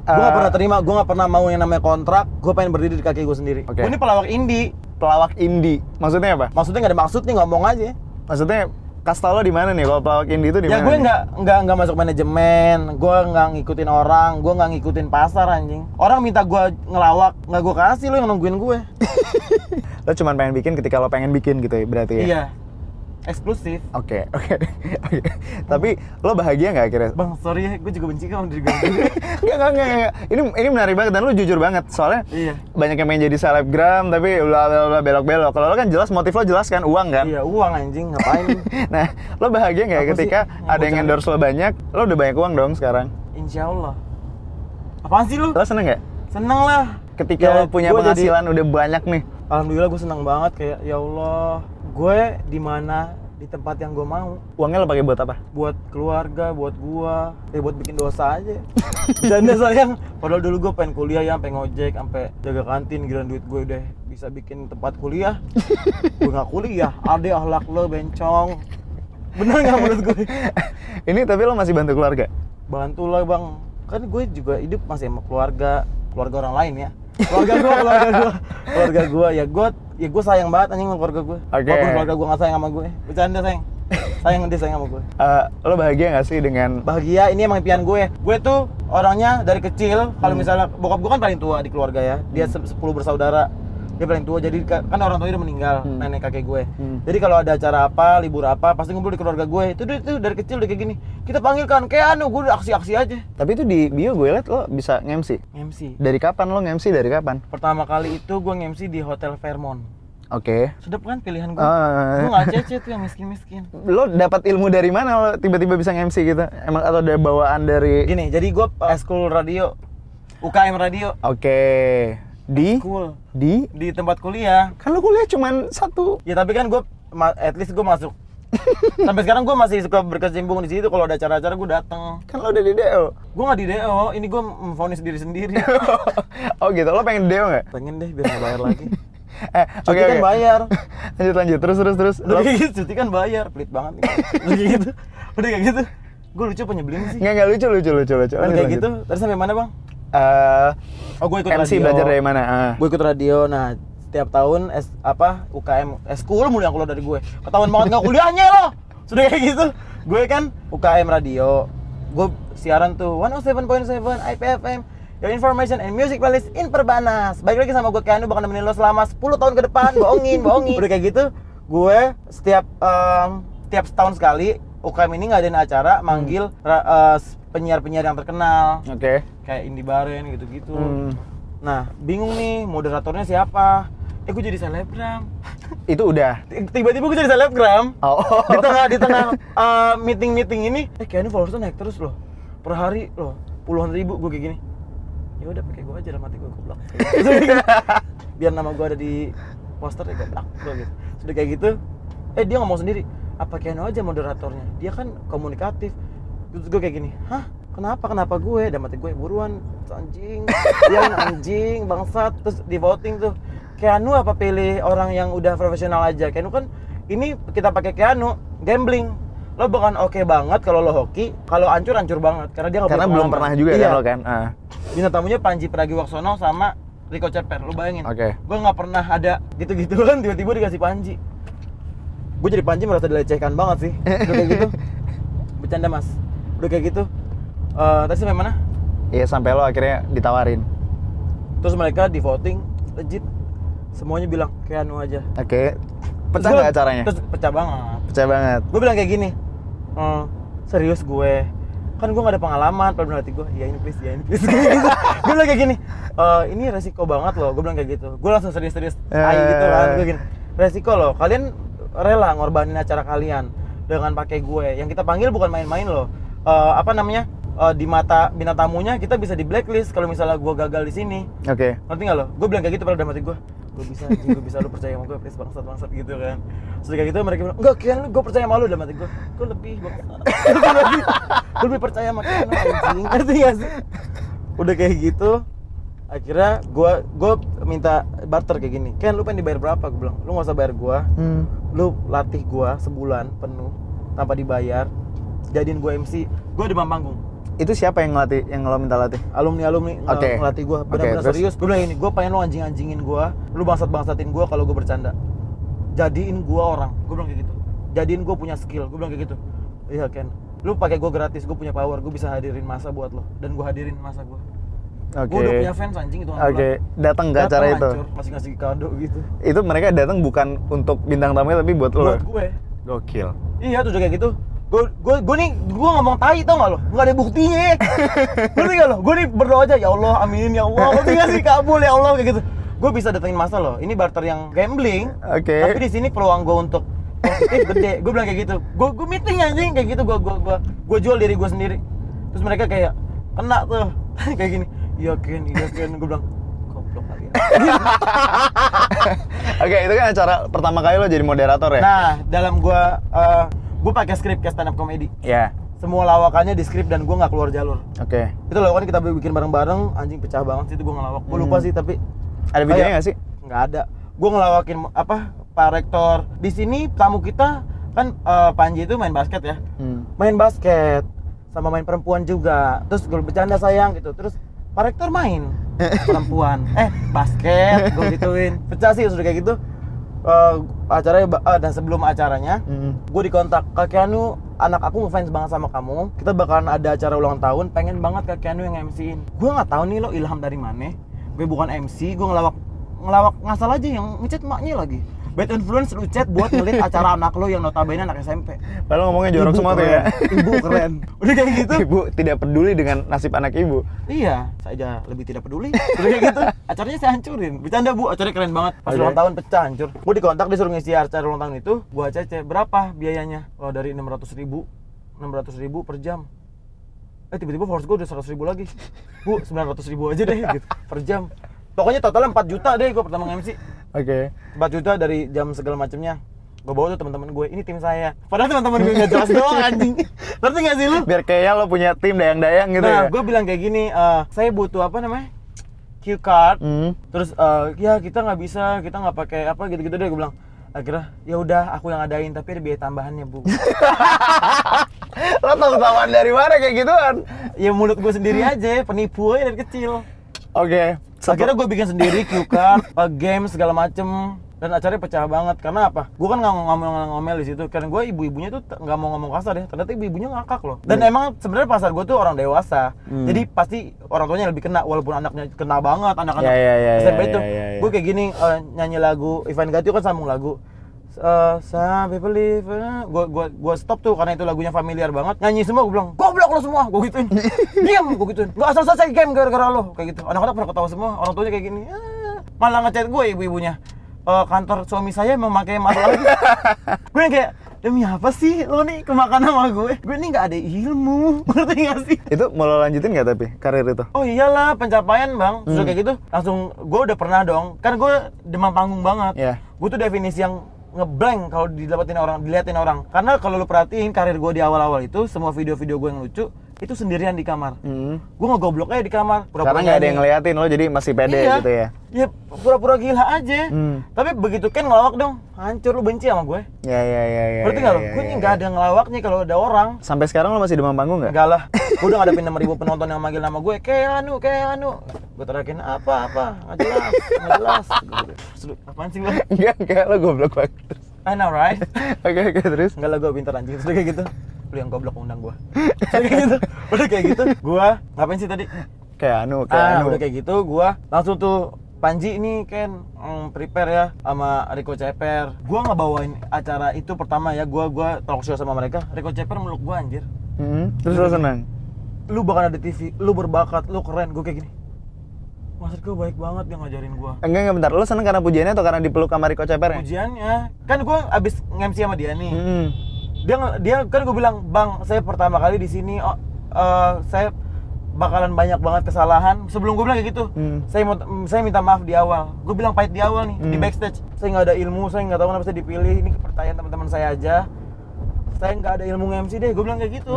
Gue nggak pernah terima, gue nggak pernah mau yang namanya kontrak. Gue pengen berdiri di kaki gue sendiri. Oke. Gue ini pelawak indie. Pelawak indie, maksudnya apa? Maksudnya nggak ada maksud nih, ngomong aja. Maksudnya kasta lo di mana nih? Kalau pelawak indie itu di mana? Ya gue nggak masuk manajemen, gue nggak ngikutin orang, gue nggak ngikutin pasar anjing. Orang minta gue ngelawak, nggak gue kasih, lo yang nungguin gue. Lo cuma pengen bikin ketika lo pengen bikin gitu ya berarti ya? Iya, eksklusif. Oke. Tapi lo bahagia nggak akhirnya? Bang, sorry ya, gue juga benci sama diri gue. Enggak. Ini menarik banget dan lo jujur banget. Soalnya Iya. banyak yang pengen jadi selebgram tapi bla belok-belok. Kalau lo kan jelas motif lo jelas kan uang kan? Iya, uang anjing, ngapain? Nah, lo bahagia nggak Apa ketika sih ada yang endorse lo banyak? Lo udah banyak uang dong sekarang. Insya Allah. Apaan sih lu? Lo seneng nggak? Seneng lah. Ketika Ya, lo punya gua penghasilan udah banyak nih. Alhamdulillah gue seneng banget, kayak ya Allah, gue di mana di tempat yang gue mau. Uangnya lo pakai buat apa? Buat keluarga, buat gua, buat bikin dosa aja. Bercanda sayang. Padahal dulu gue pengen kuliah ya, sampai ngojek, sampai jaga kantin, gila duit gue udah bisa bikin tempat kuliah. Gue nggak kuliah, ade akhlak lo bencong. Bener nggak menurut gue? Ini tapi lo masih bantu keluarga? Bantu lah bang, kan gue juga hidup masih sama keluarga orang lain ya. Keluarga gue ya gue sayang banget anjing sama keluarga gue. Walaupun keluarga gue nggak sayang sama gue, bercanda sayang. Dia sayang sama gue. Lo bahagia nggak sih dengan? Bahagia, ini emang impian gue. Gue tuh orangnya dari kecil, kalau misalnya bokap gue kan paling tua di keluarga ya. Dia 10 bersaudara. Dia paling tua, jadi kan orang tuanya udah meninggal, nenek kakek gue. Jadi kalau ada acara apa, libur apa, pasti ngumpul di keluarga gue. Itu dari kecil udah kayak gini. Kita panggilkan kayak gue udah aksi-aksi aja. Tapi itu di bio gue liat lo bisa nge-MC. Dari kapan lo nge-MC? Dari kapan? Pertama kali itu gue nge-MC di Hotel Fairmont. Oke. Sedap kan pilihan gue. Gue nggak cece tuh yang miskin-miskin. Lo dapat ilmu dari mana lo tiba-tiba bisa nge-MC gitu? Emang atau ada bawaan dari? Gini, jadi gue school radio, UKM radio. Oke. School. Di Tempat kuliah. Kan lo kuliah cuman 1. Ya tapi kan gue at least gue masuk. Sampai sekarang gue masih suka berkecimpung di situ. Kalau ada acara-acara gue dateng. Kan lo udah di DO. Gue nggak di DO, ini gue memvonis diri sendiri. Oh gitu, lo pengen DO nggak? Pengen deh biar nggak bayar lagi. Oke. Kan bayar. Lanjut terus. Udah kayak gitu, cuti kan bayar, pelit banget nih. Udah kayak gitu. Gue lucu apa nyebelin sih? Nggak lucu. Kan kayak gitu, terus sampai mana bang? Oh gue ikut MC radio. belajar dari mana? Gue ikut radio, nah setiap tahun UKM school mulu yang keluar dari gue. Ketahuan banget nggak kuliahnya loh. Sudah kayak gitu. Gue kan UKM radio. Gue siaran tuh 107.7 IPFM. Your information and music playlist in Perbanas. Balik lagi sama gue Keanu, bakal nemenin lo selama 10 tahun ke depan. Bohongin. Udah kayak gitu, gue setiap setahun sekali UKM ini ngadain acara manggil penyiar-penyiar yang terkenal. Oke. Kayak Indi Baren gitu-gitu. Nah, bingung nih moderatornya siapa? Gue jadi selebgram. Itu udah. Tiba-tiba gue jadi selebgram. Oh. Di tengah meeting ini, Keanu followersnya naik terus loh. Per hari loh, puluhan ribu. Gue kayak gini. Ya udah pakai gue aja lah, mati gue goblok. Biar nama gue ada di poster ya goblok gitu. Sudah kayak gitu, dia ngomong sendiri, apa Keanu aja moderatornya, dia kan komunikatif. Terus gue kayak gini, hah? Kenapa gue? Dan mati gue buruan, anjing, yang anjing, bangsat. Terus di voting tuh, Keanu apa pilih orang yang udah profesional aja? Keanu kan, ini kita pakai Keanu, gambling. Lo bukan oke banget kalau lo hoki, kalau hancur banget karena dia nggak karena belum pernah juga kan lo kan. Bintang tamunya Panji Pragiwaksono sama Rico Ceper, lo bayangin. Oke. Gue nggak pernah ada gitu-gituan, tiba-tiba dikasih Panji. Gue jadi Panji merasa dilecehkan banget sih. Udah kayak gitu, bercanda mas. Udah kayak gitu. Tadi sampai mana? Iya, sampai lo akhirnya ditawarin. Terus mereka di voting legit, semuanya bilang Keanu aja. Oke. Pecah nggak acaranya? Terus pecah banget. Pecah banget. Gue bilang kayak gini, serius gue, kan gue gak ada pengalaman. Pada hati gue, ya ini please. Gue bilang kayak gini, ini resiko banget loh. Gue bilang kayak gitu. Gue langsung serius-serius gitu kan. Gue gini, resiko loh. Kalian rela ngorbanin acara kalian dengan pakai gue. Yang kita panggil bukan main-main loh. Di mata bintang tamunya kita bisa di blacklist kalau misalnya gue gagal di sini. Oke. Ngerti nggak lo? Gue bilang kayak gitu pada dalam hati gue bisa, lo percaya sama gue, please bangsat gitu kan. Terus kayak gitu mereka bilang, enggak Kian, gue percaya sama lo. Dalam hati gue lebih bangsat. Gue lebih percaya sama Kian, anjing. Ngerti gak sih? Udah kayak gitu, akhirnya gue minta barter kayak gini. Kian, lu pengen dibayar berapa? Gue bilang, lu nggak usah bayar gue. Lu latih gue sebulan penuh tanpa dibayar, jadiin gue MC, gue di panggung. Itu siapa yang ngelatih, yang lo minta latih? Alumni ngelatih gue, benar-benar serius. Gue bilang ini, gue pengen lo anjing-anjingin gue, lu bangsat-bangsatin gue kalau gue bercanda. Jadiin gue orang, gue bilang kayak gitu. Jadiin gue punya skill, gue bilang kayak gitu. Iya Ken, lu pakai gue gratis, gue punya power, gue bisa hadirin masa buat lo, dan gue hadirin masa gue. Gue udah punya fans anjing itu. Datang ke acara itu. Masih ngasih kado gitu. Itu mereka datang bukan untuk bintang tamunya tapi buat lo. Buat gue. Gokil. Iya tuh kayak gitu. Gue ngomong tai tau gak lo? Nggak ada buktinya. Ngerti gak lo? Gue nih berdoa aja, ya Allah, amin ya Allah. Ngerti gak sih, kabul ya Allah kayak gitu. Gue bisa datengin masa lo. Ini barter yang gambling. Tapi di sini peluang gue untuk positif gede. Gue bilang kayak gitu. Gue meeting anjing kayak gitu. Gue jual diri gue sendiri. Terus mereka kayak kena tuh kayak gini. Iya Ken. Gue bilang goblok kali ya. Oke, itu kan acara pertama kali lo jadi moderator ya? Nah, dalam gue pakai skrip kayak stand up comedy. Iya. Semua lawakannya di skrip dan gue nggak keluar jalur. Oke. Itu lawakan kita bikin bareng-bareng, anjing pecah banget sih itu gue ngelawak. Gue lupa sih tapi ada videonya nggak sih? Nggak ada. Gue ngelawakin Pak Rektor. Di sini tamu kita kan Panji itu main basket ya. Main basket sama main perempuan juga. Terus gue bercanda sayang gitu. Terus Pak Rektor main perempuan. Basket gue gituin. Pecah sih sudah kayak gitu. Acaranya dan sebelum acaranya gue dikontak, Kak Keanu, anak aku ngefans banget sama kamu, kita bakalan ada acara ulang tahun, pengen banget Kak Keanu yang MC-in. Gue nggak tahu nih lo ilham dari mana. Gue bukan MC, gue ngelawak ngasal aja yang ngechat maknya lagi. Bad influence lu chat buat ngelit acara anak lo yang notabene anak SMP. Padahal ngomongnya jorok semua tuh ya. Ibu keren. Udah kayak gitu. Ibu tidak peduli dengan nasib anak ibu. Iya, saya aja lebih tidak peduli. Udah kayak gitu. Acaranya saya hancurin. Bercanda Bu, acaranya keren banget. Pas ulang tahun pecah hancur. Gue dikontak disuruh ngisi acara ulang tahun itu. Gua cece, berapa biayanya? Oh, dari 600.000 per jam. Tiba-tiba followers gue udah 100.000 lagi. Bu, 900.000 aja deh gitu per jam. Pokoknya totalnya 4 juta deh gue pertama nge-MC. Oke. 4 juta dari jam segala macamnya. Gue bawa tuh teman-teman gue, ini tim saya. Padahal teman-teman gue nggak jelas doang anjing. Ngerti nggak sih lu? Biar kayak lo punya tim dayang-dayang gitu ya. Nah, gue bilang kayak gini, saya butuh apa namanya? Cue card. Terus ya kita nggak bisa, kita nggak pakai apa gitu-gitu deh. Gue bilang, akhirnya ya udah aku yang adain tapi ada biaya tambahannya Bu. Lo tahu-tahuan dari mana kayak gituan? Ya mulut gue sendiri aja, penipu aja dari kecil. Oke. Akhirnya gue bikin sendiri cue card, game segala macem, dan acaranya pecah banget. Karena apa? Gue kan nggak ngomel di situ. Karena gue ibu-ibunya tuh nggak mau ngomong kasar ya. Ternyata ibu-ibunya ngakak loh. Dan emang sebenarnya pasar gue tuh orang dewasa. Jadi pasti orang tuanya lebih kena, walaupun anaknya kena banget, anak-anak SMP itu. Gue kayak gini nyanyi lagu Ivan Gatio kan sambung lagu. Some people live, gue stop tuh karena itu lagunya familiar banget. Nyanyi semua, gue bilang goblok lo semua, gue gituin. Diam, gue gituin. Nggak asal selesai game gara-gara lo, kayak gitu. Anak-anak pada ketawa semua, orang tuanya kayak gini. Malah ngechat gue ibu-ibunya. Kantor suami saya memakai masalah lagi. Gue kayak demi apa sih lo nih kemakan sama gue? Gue nih nggak ada ilmu, ngerti nggak sih? Itu mau lo lanjutin nggak tapi karir itu? Oh iyalah pencapaian bang, terus kayak gitu langsung gue udah pernah dong. Kan gue demam panggung banget. Iya. Gue tuh definisi yang ngeblank kalau diliatin orang. Karena kalau lu perhatiin karir gue di awal-awal itu semua video-video gue yang lucu itu sendirian di kamar. Gue ngegoblok aja di kamar. Karena nggak ada yang ngeliatin lo jadi masih pede gitu ya? Ya pura-pura gila aja. Tapi begitu kan ngelawak dong, hancur lu benci sama gue. Ya. Berarti nggak lo? Gue nggak ada ngelawaknya kalau ada orang. Sampai sekarang lo masih demam panggung nggak? Enggak lah. Gue udah ngadepin 6.000 penonton yang manggil nama gue. Kayak anu. Gue teriakin apa? Nggak jelas. Apaan sih lo? Enggak, lo goblok banget. I know right? Oke, terus? Enggak lah, gue pintar anjing. Terus kayak gitu. Lu yang goblok undang gue. Udah kayak gitu. Gue ngapain sih tadi? Kayak anu. Udah kayak gitu. Gue langsung tuh Panji ini kan prepare ya sama Rico Ceper. Gue ngebawain acara itu pertama ya. Gue talk show sama mereka. Rico Ceper meluk gue anjir. Terus lo senang? Lu bakal ada TV. Lu berbakat. Lu keren. Gue kayak gini. Maksud gue baik banget dia ngajarin gue. Enggak bentar. Lo seneng karena pujiannya atau karena dipeluk sama Rico Ceper? Pujiannya. Kan gue abis nge-MC sama dia nih. Dia kan gue bilang, "Bang, saya pertama kali di sini saya bakalan banyak banget kesalahan." Sebelum gue bilang kayak gitu. Saya minta maaf di awal. Gue bilang pahit di awal nih di backstage. Saya nggak ada ilmu, saya nggak tahu kenapa saya dipilih. Ini kepercayaan teman-teman saya aja. Saya nggak ada ilmu nge-MC deh. Gue bilang kayak gitu.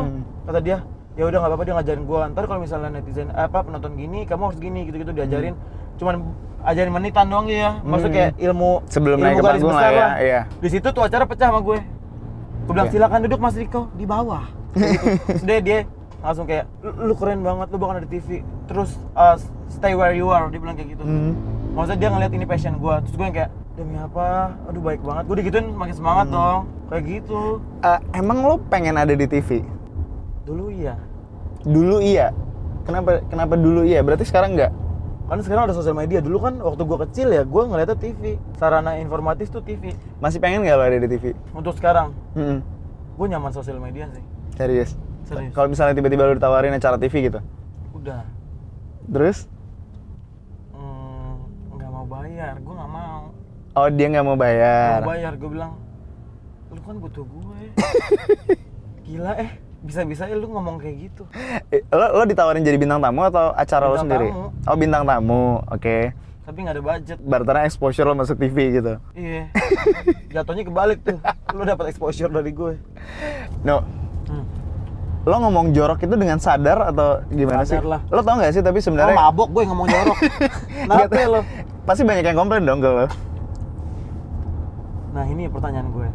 Kata dia, ya udah nggak apa-apa, dia ngajarin gue. Ntar kalau misalnya netizen penonton gini, kamu harus gini gitu diajarin. Cuman ajarin menitan doang ya. Maksudnya kayak ilmu sebelum ilmu naik ke garis panggung besar lah ya. Di situ tuh acara pecah sama gue. Gue bilang silakan duduk Mas Riko di bawah. Gitu. Terus dia langsung kayak lu keren banget, lu bakal ada di TV. Terus stay where you are, dia bilang kayak gitu. Maksudnya dia ngeliat ini passion gue. Terus gue yang kayak demi apa? Aduh baik banget. Gue digituin makin semangat dong. Kayak gitu. Emang lo pengen ada di TV? Dulu iya. Kenapa dulu iya? Berarti sekarang enggak? Karena sekarang ada sosial media. Dulu kan waktu gue kecil ya, gue ngeliatnya TV. Sarana informatif tuh TV. Masih pengen nggak lo ada di TV? Untuk sekarang, gue nyaman sosial media sih. Serius? Kalau misalnya tiba-tiba lo ditawarin acara TV gitu? Udah. Terus? Nggak mau bayar, gue nggak mau. Oh, dia nggak mau bayar? Nggak mau bayar, gue bilang, lu kan butuh gue. Gila bisa-bisa lu ngomong kayak gitu. Lo ditawarin jadi bintang tamu atau acara lo sendiri? Tamu. Oh, bintang tamu, oke. Tapi nggak ada budget. Berarti exposure lo masuk TV gitu? Iya. Jatuhnya kebalik tuh. Lo dapat exposure dari gue. No. Lo ngomong jorok itu dengan sadar atau gimana sih? Sadar lah. Lo tau nggak sih tapi sebenarnya? Oh mabok gue ngomong jorok. Kenapa lo? Pasti banyak yang komplain dong ke lo. Nah ini pertanyaan gue.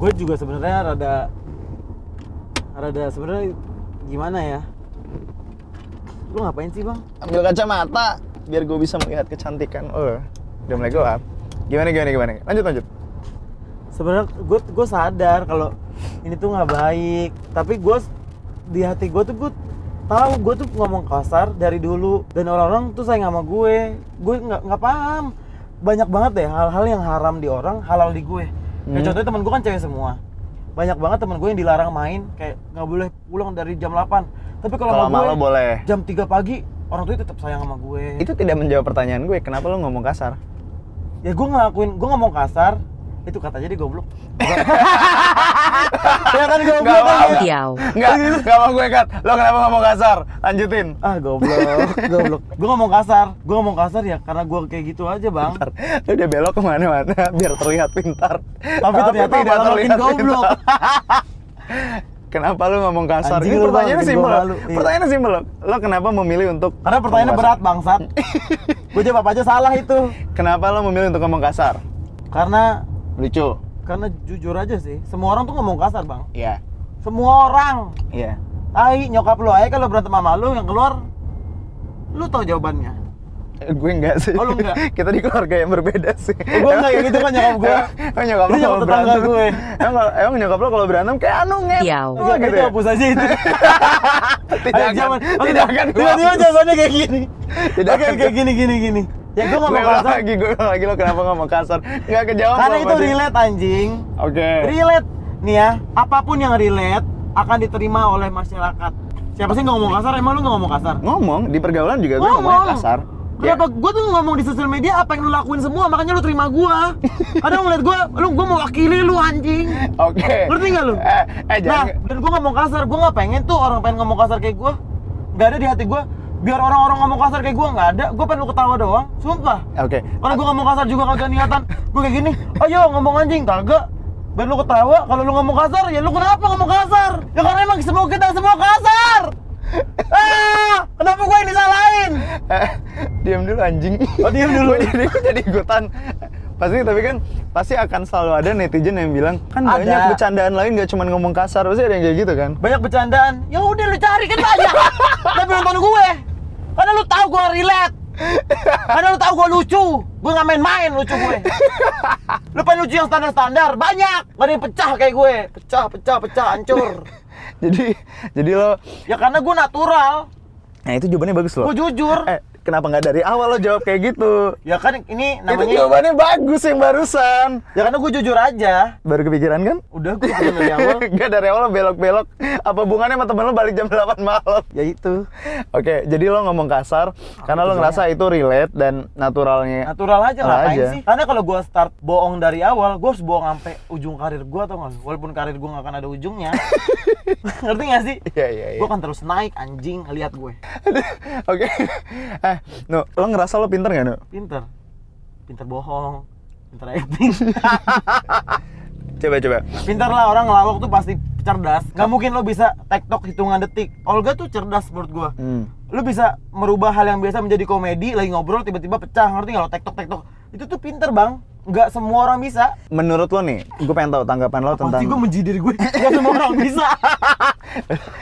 Gue juga sebenarnya rada sebenarnya gimana ya? Lu ngapain sih bang? Ambil kacamata biar gue bisa melihat kecantikan. Oh, udah mulai gelap. Gimana? Lanjut. Sebenarnya gue sadar kalau ini tuh nggak baik. Tapi gue di hati gue tuh gue tahu gue tuh ngomong kasar dari dulu dan orang-orang tuh sayang sama gue. Gue nggak paham. Banyak banget deh hal-hal yang haram di orang, halal di gue. Kayak contohnya teman gue kan cewek semua. Banyak banget teman gue yang dilarang main, kayak nggak boleh pulang dari jam 8. Tapi kalau sama gue boleh. Jam 3 pagi, orang tuh tetap sayang sama gue. Itu tidak menjawab pertanyaan gue, kenapa lo ngomong kasar? Ya gue ngomong kasar, itu kata jadi goblok. Ya kan goblok. Enggak mau gue cut. Lo kenapa ngomong kasar? Lanjutin. Goblok. Gue ngomong kasar ya karena gue kayak gitu aja, Bang. Bentar. Lo udah belok kemana-mana biar terlihat pintar. Tapi ternyata tidak terlihat goblok. Kenapa lu ngomong kasar? Anjing, ini pertanyaannya simpel. Iya. Pertanyaannya simpel. Lo kenapa memilih untuk? Karena pertanyaannya berat, bangsat. Gue jawab apa aja salah itu. Kenapa lo memilih untuk ngomong kasar? Karena Lucu. jujur aja sih. Semua orang tuh ngomong kasar, Bang. Iya. Semua orang. Iya. Tai, nyokap lu aja kalau berantem sama lu yang keluar lu tahu jawabannya. Gue enggak sih. Oh, lu enggak? Kita di keluarga yang berbeda sih. Gue enggak kayak gitu kan nyokap gue. Nyokap lo Ini kalau tetangga berantem. gue. Emang nyokap lo kalau berantem kayak anu ngep. Piau. Oh, gitu Itu ya? hapus aja itu. Tidak akan Tiba-tiba jawabannya kayak gini. Tidak Oke, akan. kayak gini. Ya gue ngomong kasar. Gue lagi lo kenapa ngomong kasar? Enggak kejawab. Karena apa itu dia. relate anjing. Oke. Relate. Nih ya, apapun yang relate akan diterima oleh masyarakat. Siapa sih nggak ngomong kasar? Emang lu nggak ngomong kasar? Ngomong di pergaulan juga gue ngomongnya kasar. Kenapa gue tuh ngomong di sosial media apa yang lu lakuin semua, makanya lu terima gua. Kadang ngeliat gua mau wakili lu anjing. Oke. Ngerti nggak lu? Nah, Jangan. dan gua ngomong kasar, gua nggak pengen tuh orang pengen ngomong kasar kayak gua. Nggak ada di hati gua. Biar orang-orang ngomong kasar kayak gua nggak ada, gua pengen lu ketawa doang. Sumpah. Oke. Kalau gua ngomong kasar juga kagak niatan. Gua kayak gini, ayo ngomong anjing, kagak. Biar lu ketawa, kalau lu ngomong kasar, ya lu kenapa ngomong kasar? Ya karena emang kita semua kasar. Kenapa gue yang disalahin? Diam dulu anjing. Oh, diam dulu. Gue jadi ikutan. Tapi kan pasti akan selalu ada netizen yang bilang kan Ada. banyak bercandaan lain gak cuma ngomong kasar, pasti ada yang kayak gitu kan. Banyak bercandaan. Ya udah lu cari kan banyak. Tapi nonton gue. Karena lu tahu gue relate. Karena lu tahu gue lucu. Gue nggak main-main lucu gue. Lu pengen lucu yang standar-standar, banyak. Gak ada yang pecah kayak gue. Pecah, hancur. jadi lo Ya karena gue natural. nah itu jawabannya bagus loh. Gue jujur. Kenapa nggak dari awal lo jawab kayak gitu? Ya kan ini Itu namanya. jawabannya bagus yang barusan. Ya karena gue jujur aja. Baru kepikiran kan? Udah gue dari awal. Nggak dari awal lo belok-belok. Apa hubungannya sama temen lo balik jam 8 malam? Ya itu. Oke, jadi lo ngomong kasar karena lo ngerasa itu relate dan naturalnya. Natural aja, ngapain aja. sih? Karena kalau gue start bohong dari awal, gue harus bohong sampai ujung karir gue, tau nggak? Walaupun karir gue nggak akan ada ujungnya. Ngerti nggak sih? Iya. Gue akan terus naik, anjing, lihat gue. Oke. No, lo ngerasa lo pinter nggak, No? Pinter bohong, pinter acting. Coba. Pinter lah, orang ngelawak tuh pasti cerdas. Nggak mungkin lo bisa tektok hitungan detik. Olga tuh cerdas menurut gue. Lo bisa merubah hal yang biasa menjadi komedi, lagi ngobrol tiba-tiba pecah, ngerti nggak lo? Tektok. Itu tuh pinter bang. Nggak semua orang bisa. Menurut lo nih, gue pengen tahu tanggapan lo tentang. Pasti gue menjidir gue. Nggak semua orang bisa.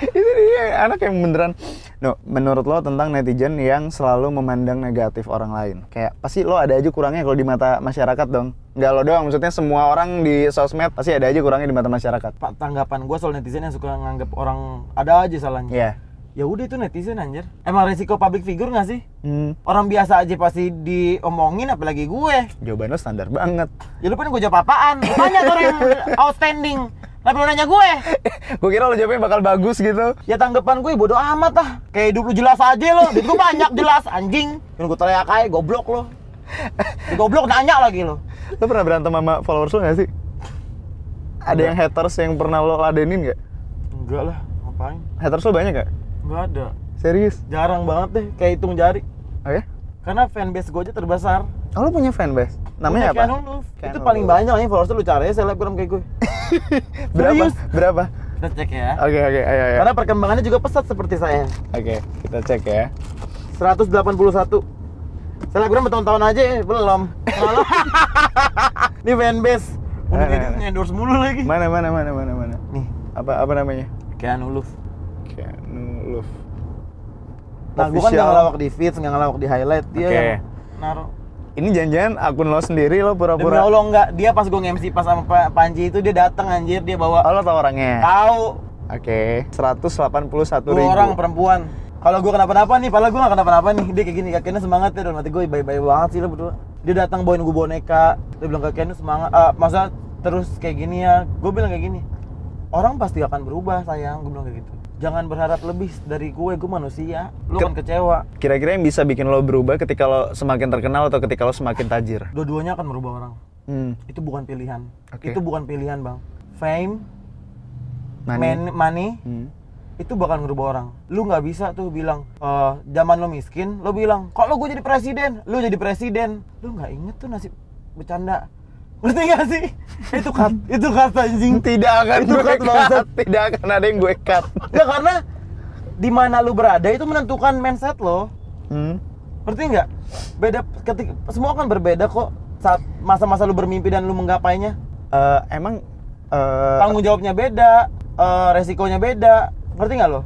Itu dia anak yang beneran. No, menurut lo tentang netizen yang selalu memandang negatif orang lain. Kayak pasti lo ada aja kurangnya kalau di mata masyarakat dong. Nggak lo doang, maksudnya semua orang di sosmed pasti ada aja kurangnya di mata masyarakat. Pak, tanggapan gue soal netizen yang suka nganggap orang ada aja salahnya. Iya. Ya udah itu netizen anjir. Emang resiko public figure nggak sih? Orang biasa aja pasti diomongin, apalagi gue. Jawaban lo standar banget. Ya lu pengen gue jawab apaan? Banyak orang yang outstanding. Tapi lu nanya gue. Gue kira lo jawabnya bakal bagus gitu. Ya tanggapan gue bodo amat lah. Kayak hidup lu jelas aja lo. Duit gue banyak jelas anjing. Yang gue teriak aja goblok lo. Di goblok nanya lagi lo. Lo pernah berantem sama followers lo gak sih? Ada yang haters yang pernah lo ladenin gak? Enggak lah, ngapain? Haters lo banyak gak? Enggak ada. Serius? Jarang banget deh, kayak hitung jari. Oh ya? Karena fanbase gue aja terbesar. Oh lo punya fanbase? Namanya apa? Keanu Love. Keanu Itu paling Love. banyak nih followers lu cari ya selebgram kayak gue. Berapa? Kita cek ya. Oke, ayo. Karena perkembangannya juga pesat seperti saya. Oke, kita cek ya. 181. Selebgram bertahun-tahun aja belum. Ini fanbase. Udah jadi endorse mulu lagi. Mana? Nih, Apa namanya? Keanu Love. Keanu Love. Nah, gue kan nggak ngelawak di feeds, nggak ngelawak di highlight. Dia Oke. yang naruh. Ini jangan-jangan akun lo sendiri lo Demi pura-pura. Allah enggak, dia pas gue nge-MC pas sama Panji itu dia datang anjir, dia bawa. Oh, lo tau orangnya? Tahu. Oke, 181.000. Dua orang perempuan. Kalau gue kenapa-napa nih, padahal gue gak kenapa-napa nih. Dia kayak gini, kakeknya semangat ya, dalam hati gue baik-baik banget sih lo berdua. Dia datang bawain gue boneka, dia bilang kakeknya semangat. Masa terus kayak gini ya, gue bilang kayak gini. Orang pasti akan berubah sayang, gue bilang kayak gitu. Jangan berharap lebih dari gue manusia. Lu kan kecewa. Kira-kira yang bisa bikin lo berubah ketika lo semakin terkenal atau ketika lo semakin tajir? Dua-duanya akan merubah orang. Itu bukan pilihan. Oke. Itu bukan pilihan bang. Fame, Money. money itu bakal ngerubah orang. Lu nggak bisa tuh bilang zaman lo miskin, lo bilang kalau gue jadi presiden, lu jadi presiden. Lu nggak inget tuh nasib bercanda. Ngerti gak sih? Itu kata anjing. Tidak akan Itu gue cut, bangsat. cut. Tidak akan ada yang gue cut. Ya karena di mana lu berada itu menentukan mindset lo. Ngerti nggak? Beda ketika semua kan berbeda kok saat masa-masa lu bermimpi dan lu menggapainya. Emang Tanggung jawabnya beda. resikonya beda. Ngerti nggak lo?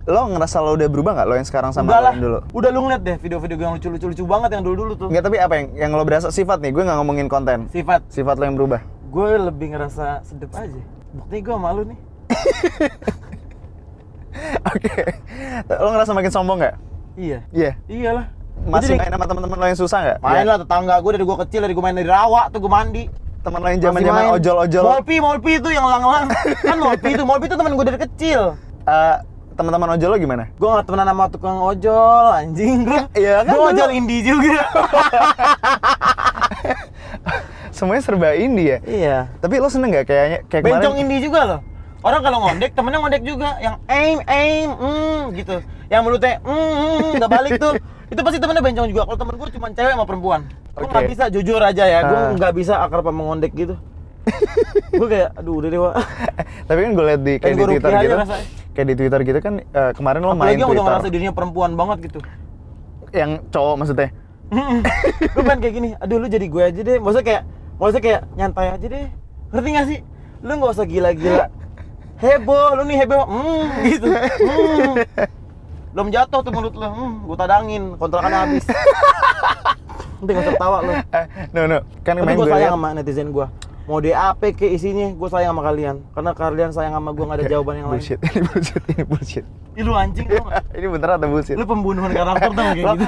Lo ngerasa lo udah berubah nggak lo yang sekarang sama Udah lo lah. yang dulu? Udah lu ngeliat deh video-video yang lucu banget yang dulu tuh. Enggak, tapi apa yang lo berasa sifat nih? Gue nggak ngomongin konten. Sifat lo yang berubah. Gue lebih ngerasa sedep aja. Buktinya gue malu nih. Oke. Lo ngerasa makin sombong nggak? Iya. Iya. Iyalah. Masih Jadi, main sama teman-teman lo yang susah nggak? main Ya. lah tetangga gue dari gue kecil, dari gue main dari rawa tuh gue mandi. Teman lo yang Masih zaman-zaman main. ojol-ojol. Molpi itu yang lang-lang. Kan Molpi itu teman gue dari kecil. Teman-teman ojol lo gimana? Gue nggak temenan sama tukang ojol, anjing gue. Iya kan Gue dulu. ojol indie juga. Semuanya serba indie ya. Iya. Tapi lo seneng nggak kayak Bencong kemarin? indie juga loh. Orang kalau ngondek, temennya ngondek juga. Yang aim, gitu. Yang mulutnya, nggak balik tuh. Itu pasti temennya bencong juga. Kalau temen gue cuma cewek sama perempuan. Gue Oke. nggak bisa, jujur aja ya. Gue nggak bisa akrab sama ngondek gitu. Gue kayak, aduh udah deh, Wak. Tapi kan gue liat di kayak di Gue Twitter rupiah aja gitu. rasanya. Kayak di Twitter gitu kan kemarin lo main Apalagi yang udah Twitter. ngerasa dirinya perempuan banget gitu. Yang cowok maksudnya. Gue pengen kayak gini, aduh lu jadi gue aja deh. Maksudnya kayak nyantai aja deh. Ngerti gak sih? Lu gak usah gila-gila. Heboh, lu nih heboh. Gitu. Belum jatuh tuh mulut lu. Gue tadangin, kontrakannya habis. Nanti gak usah ketawa lu. No. Kan Tapi main gue gue sayang liat. sama netizen gue. Mau DAP ke isinya, gue sayang sama kalian. Karena kalian sayang sama gue, gak ada jawaban yang lain. Bullshit, ini bullshit. Ih lu anjing lu gak? Ini beneran atau bullshit? Lu pembunuhan karakter tuh kayak gitu.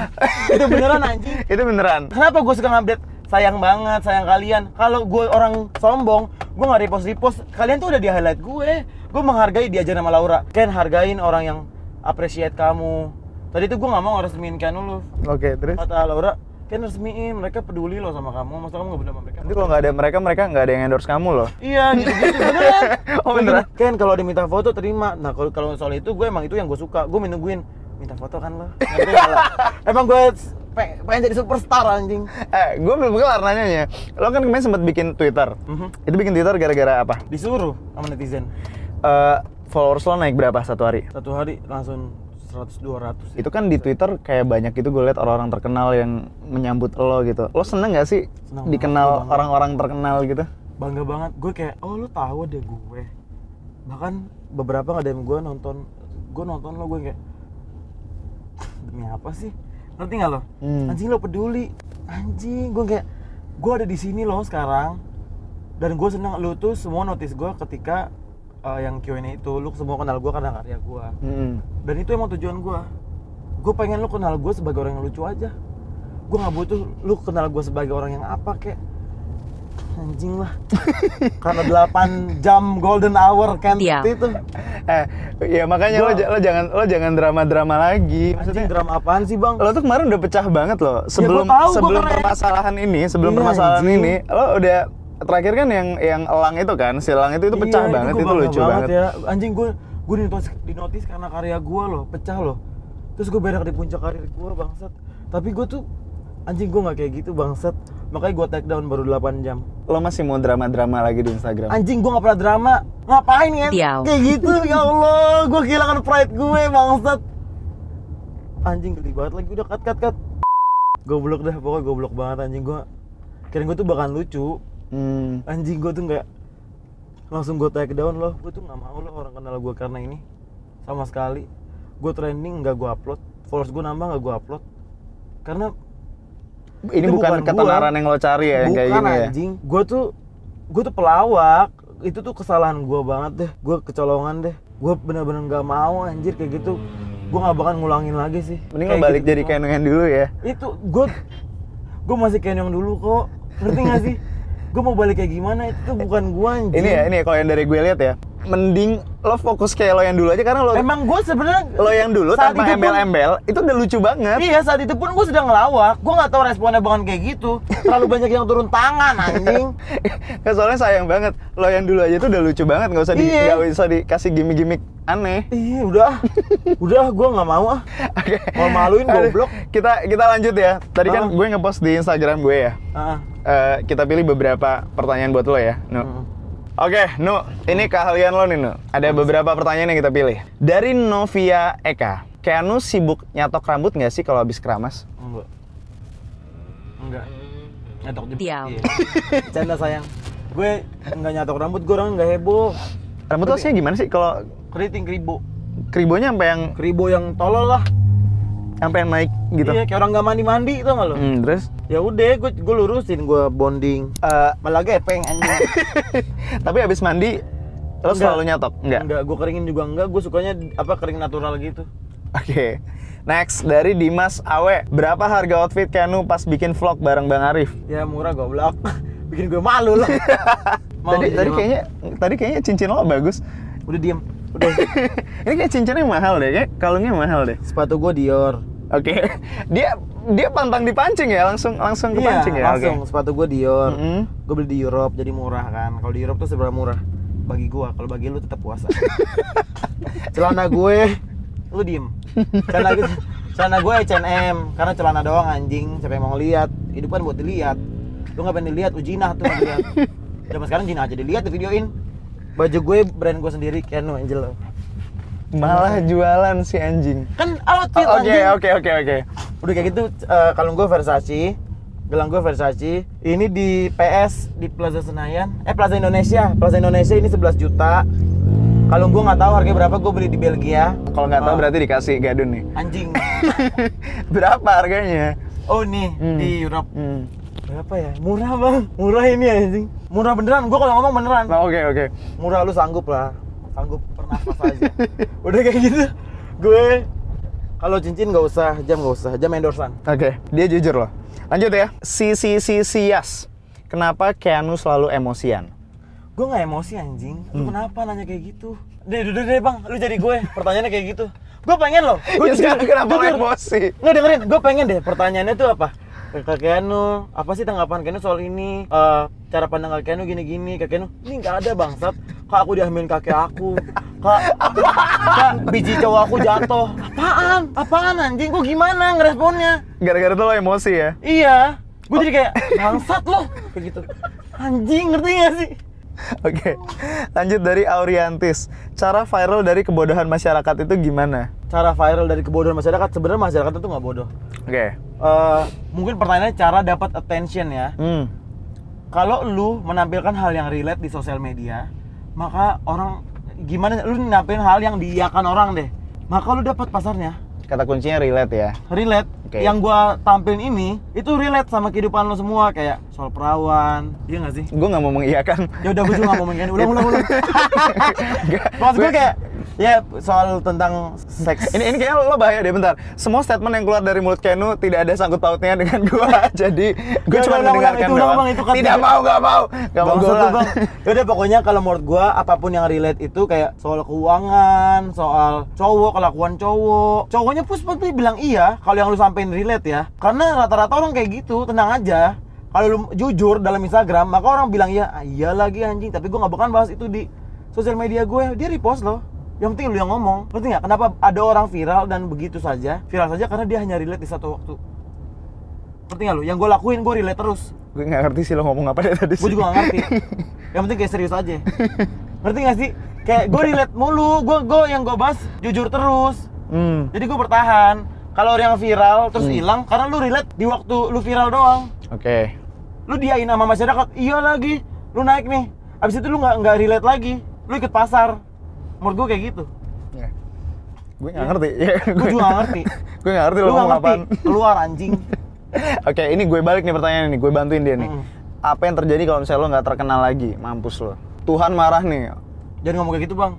Itu beneran anjing. Itu beneran. Kenapa gue suka ngupdate sayang banget, sayang kalian. Kalau gue orang sombong, gue nggak repost. Kalian tuh udah di highlight gue. Gue menghargai, diajar sama Laura. Ken, hargain orang yang appreciate kamu. Tadi tuh gue nggak mau resmiin Ken dulu. Oke, terus? Kata Laura, Ken resmiin, mereka peduli loh sama kamu. Masa kamu nggak peduli sama mereka? Nanti kalau nggak ada mereka nggak ada yang endorse kamu loh. Iya, gitu beneran. Oh, beneran? Ken, kalau dia minta foto terima. Nah, kalau soal itu gue emang itu yang gue suka. Gue nungguin minta foto kan lo. Ngerti nggak lo? Emang gue pengen jadi superstar anjing. Gue belum kelar nanyanya. Lo kan kemarin sempat bikin Twitter. Itu bikin Twitter gara-gara apa? Disuruh sama netizen. Followers lo naik berapa satu hari? Satu hari langsung 100-200. Itu kan di Twitter kayak banyak itu gue liat orang-orang terkenal yang menyambut lo gitu. Lo seneng gak sih Seneng dikenal banget. orang-orang terkenal gitu? Bangga banget. Gue kayak, oh lu tahu deh gue. Bahkan beberapa nge-DM gue nonton lo, gue kayak demi apa sih? Ngerti nggak lo? Anjing lo peduli. Anjing, gue kayak gue ada di sini loh sekarang. Dan gue seneng lu tuh semua notice gue ketika yang Q&A itu, lu semua kenal gue karena karya gue. Dan itu emang tujuan gue. Gue pengen lu kenal gue sebagai orang yang lucu aja. Gue nggak butuh lu kenal gue sebagai orang yang apa kayak. Anjing lah. Karena 8 jam golden hour kan itu. Ya makanya lo jangan drama-drama lagi. Anjing drama apaan sih, Bang? Lo tuh kemarin udah pecah banget loh. Sebelum tahu, gua keren. permasalahan ini, Iya, permasalahan anjing. ini, lo udah terakhir kan yang elang itu kan, si elang itu pecah Iya, banget, gua itu bangga lucu banget. ya. Anjing gue di notice karena karya gue loh, pecah loh. Terus gue berak di puncak karir gue, bangsat. Tapi gue tuh anjing gue nggak kayak gitu, bangsat. Makanya gue take down baru 8 jam. Lo masih mau drama-drama lagi di Instagram? Anjing gue nggak pernah drama. Ngapain ya? Kayak gitu, ya Allah. Gue kehilangan pride gue, bangsat. Anjing geli banget lagi, udah cut. Goblok dah, pokoknya goblok banget anjing gue. Kirain gue tuh bakalan lucu. Anjing gue tuh nggak langsung gue take down loh. Gue tuh nggak mau loh orang kenal gue karena ini sama sekali. Gue trending nggak gue upload, followers gue nambah nggak gue upload karena Ini itu bukan ketenaran yang lo cari ya, yang kayak gini ya? Anjing, gue tuh pelawak. Itu tuh kesalahan gue banget deh. Gue kecolongan deh. Gue bener-bener nggak mau anjir kayak gitu. Gue nggak bakal ngulangin lagi sih. Mending lo balik jadi kayak yang dulu ya? Itu gue masih kayak yang dulu kok. Ngerti nggak sih? Gue mau balik kayak gimana, itu tuh bukan gue anjing. Ini ya kalau yang dari gue lihat ya, mending lo fokus kayak lo yang dulu aja karena lo Emang gue sebenarnya lo yang dulu saat tanpa itu pun- embel-embel itu udah lucu banget. Iya, saat itu pun gue sedang ngelawak. Gue nggak tahu responnya bukan kayak gitu. Terlalu banyak yang turun tangan anjing. Kan soalnya sayang banget lo yang dulu aja tuh udah lucu banget, nggak usah dikasih gimmick-gimmick aneh. Iya, udah gue nggak mau ah. Oke. Mau maluin goblok. Kita lanjut ya. Tadi kan gue ngepost di Instagram gue ya. Kita pilih beberapa pertanyaan buat lo ya, Nu. Oke, Nu, ini keahlian lo nih, Nu. Ada beberapa pertanyaan yang kita pilih. Dari Novia Eka, Keanu sibuk nyatok rambut nggak sih kalau habis keramas? Enggak. Nyatok jempol. Iya. Canda sayang. Gue nggak nyatok rambut, gue orang nggak heboh. Rambut lo sih gimana sih kalau Keriting kribo. kribonya Kribo yang tolol lah. sampai yang naik gitu? Iya, kayak orang nggak mandi tau nggak lo? Terus? Ya udah, gue lurusin, gue bonding. Malah gepeng anjing. Tapi habis mandi lo selalu nyatok? Enggak, gue keringin juga enggak. Gue sukanya kering natural gitu. Oke. Next, dari Dimas Awe. Berapa harga outfit Keanu pas bikin vlog bareng Bang Arif? Ya murah goblok. Bikin gue malu loh. Tadi kayaknya cincin lo bagus. Udah diem. Udah. Ini kayak cincinnya mahal deh, kayak kalungnya mahal deh. Sepatu gue Dior. Oke. Dia pantang dipancing ya, langsung kepancing ya. Langsung. Okay. Sepatu gue Dior. Gue beli di Europe jadi murah kan. Kalau di Europe tuh seberapa murah? Bagi gue, kalau bagi lu tetap puasa. Celana gue, lu diem. Celana gue H&M, karena celana doang anjing. Siapa yang mau ngeliat? Hidup kan buat dilihat. Lu nggak pengen dilihat, ujinah tuh dilihat. Zaman sekarang jinah aja dilihat, di videoin. Baju gue brand gue sendiri, Keanu Angel. Malah jualan si anjing. Kan outfit anjing. Oke. Udah kayak gitu, kalung gue Versace, gelang gue Versace. Ini di PS di Plaza Senayan, Plaza Indonesia. Plaza Indonesia ini 11 juta. Kalung gue nggak tahu harganya berapa, gue beli di Belgia. Kalau nggak tahu berarti dikasih gadun nih. Anjing. Berapa harganya? Oh nih di Europe. Berapa ya? Murah bang, murah ini anjing. Murah beneran, gue kalau ngomong beneran. Oke. Murah, lu sanggup lah, sanggup bernafas aja. Udah kayak gitu, gue kalau cincin nggak usah, jam endorsean. Oke, dia jujur loh. Lanjut ya, Sias. Kenapa Keanu selalu emosian? Gue nggak emosi anjing. Lu kenapa nanya kayak gitu? Deh bang, lu jadi gue. Pertanyaannya kayak gitu. Gue pengen loh. Gue kenapa lu emosi? Nggak dengerin. Gue pengen deh. Pertanyaannya tuh apa? Kak Keanu, apa sih tanggapan Keanu soal ini? Cara pandang Kak Keanu gini-gini. Kak Keanu, ini nggak ada bangsat. Kak, aku dihamilin kakek aku. Kak, biji cowok aku jatuh. Apaan anjing? Gue gimana ngeresponnya? Gara-gara tuh lo emosi ya? Iya. Gue jadi kayak bangsat loh. Kayak gitu. Anjing, ngerti gak sih? Oke, lanjut dari Auriantis. Cara viral dari kebodohan masyarakat itu gimana? Cara viral dari kebodohan masyarakat, sebenarnya masyarakat itu nggak bodoh. Oke. Mungkin pertanyaannya cara dapat attention ya. Kalau lu menampilkan hal yang relate di sosial media, maka orang gimana? Lu nampilin hal yang diiyakan orang deh, maka lu dapat pasarnya. Kata kuncinya relate ya? Relate. Okay. Yang gua tampilin ini, itu relate sama kehidupan lo semua. Kayak soal perawan, iya gak sih? Gue gak mau mengiyakan. Ya udah, gue juga gak mau mengiyakan. Ulang. Maksud gue kayak, ya soal tentang seks. Ini kayaknya lo bahaya deh, bentar. Semua statement yang keluar dari mulut Keanu tidak ada sangkut pautnya dengan gue. Jadi, gue cuma mendengarkan doang. Tidak mau, gak mau gue ulang. Yaudah, pokoknya kalau menurut gue, apapun yang relate itu kayak soal keuangan, soal cowok, kelakuan cowok. Cowoknya pasti bilang iya, kalau yang lu sampein relate ya. Karena rata-rata orang kayak gitu, tenang aja. Kalau lu jujur dalam Instagram, maka orang bilang iya lagi anjing. Tapi gue gak bakal bahas itu di sosial media gue. Dia repost loh. Yang penting lu yang ngomong. Ngerti nggak? Kenapa ada orang viral dan begitu saja? Viral saja karena dia hanya relate di satu waktu. Ngerti nggak lu? Yang gue lakuin, gue relate terus. Gue nggak ngerti sih lo ngomong apa deh tadi. Gue juga nggak ngerti. Yang penting kayak serius aja. Ngerti nggak sih? Kayak gue relate mulu. Gue yang gue bahas jujur terus. Jadi gue bertahan. Kalau yang viral terus hilang, karena lu relate di waktu lu viral doang. Oke. Lu diain sama masyarakat. Iya lagi. Lu naik nih. Abis itu lu nggak relate lagi. Lu ikut pasar. Menurut gue kayak gitu. Ya. Gue nggak ngerti. Gue juga nggak ngerti. Gue nggak ngerti lu ngomong apaan. Keluar anjing. Oke, ini gue balik nih pertanyaan ini. Gue bantuin dia nih. Apa yang terjadi kalau misalnya lo nggak terkenal lagi? Mampus lo. Tuhan marah nih. Jangan ngomong kayak gitu bang.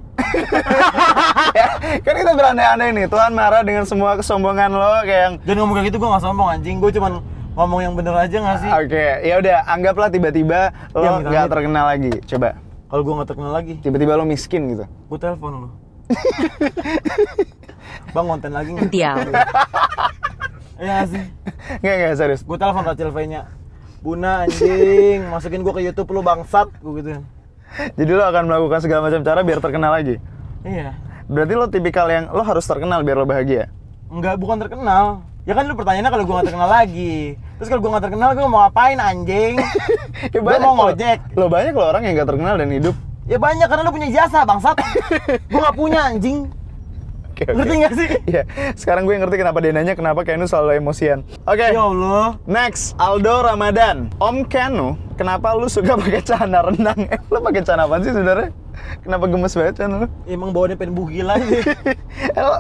Ya, kan kita berandai-andai nih. Tuhan marah dengan semua kesombongan lo kayak yang... Jangan ngomong kayak gitu, gue nggak sombong anjing. Gue cuman ngomong yang bener aja nggak sih? Oke, ya udah. Anggaplah tiba-tiba lo nggak terkenal lagi. Coba. Kalau gue nggak terkenal lagi, tiba-tiba lo miskin gitu. Gue telepon lo. Bang, konten lagi nggak? Diam. Iya sih. Nggak serius. Gue telepon Rachel V-nya. Buna anjing, masukin gue ke YouTube lu bangsat, gue gituin. Jadi lo akan melakukan segala macam cara biar terkenal lagi? Iya. Berarti lo tipikal yang lo harus terkenal biar lo bahagia? Enggak, bukan terkenal. Ya kan lu pertanyaannya kalau gue gak terkenal lagi. Terus kalau gue gak terkenal, gue mau ngapain anjing? Ya gue mau ngojek. Lo banyak lo orang yang gak terkenal dan hidup. Ya banyak, karena lu punya jasa bangsat. Gue gak punya anjing. Okay. Ngerti gak sih? Iya. Sekarang gue ngerti kenapa dia nanya kenapa Keanu selalu emosian. Oke. Ya Allah. Next, Aldo Ramadan. Om Keanu, kenapa lu suka pakai celana renang? Lu pakai celana apa sih sebenarnya? Kenapa gemes banget kan lu? Emang bawaannya pengen bugil aja.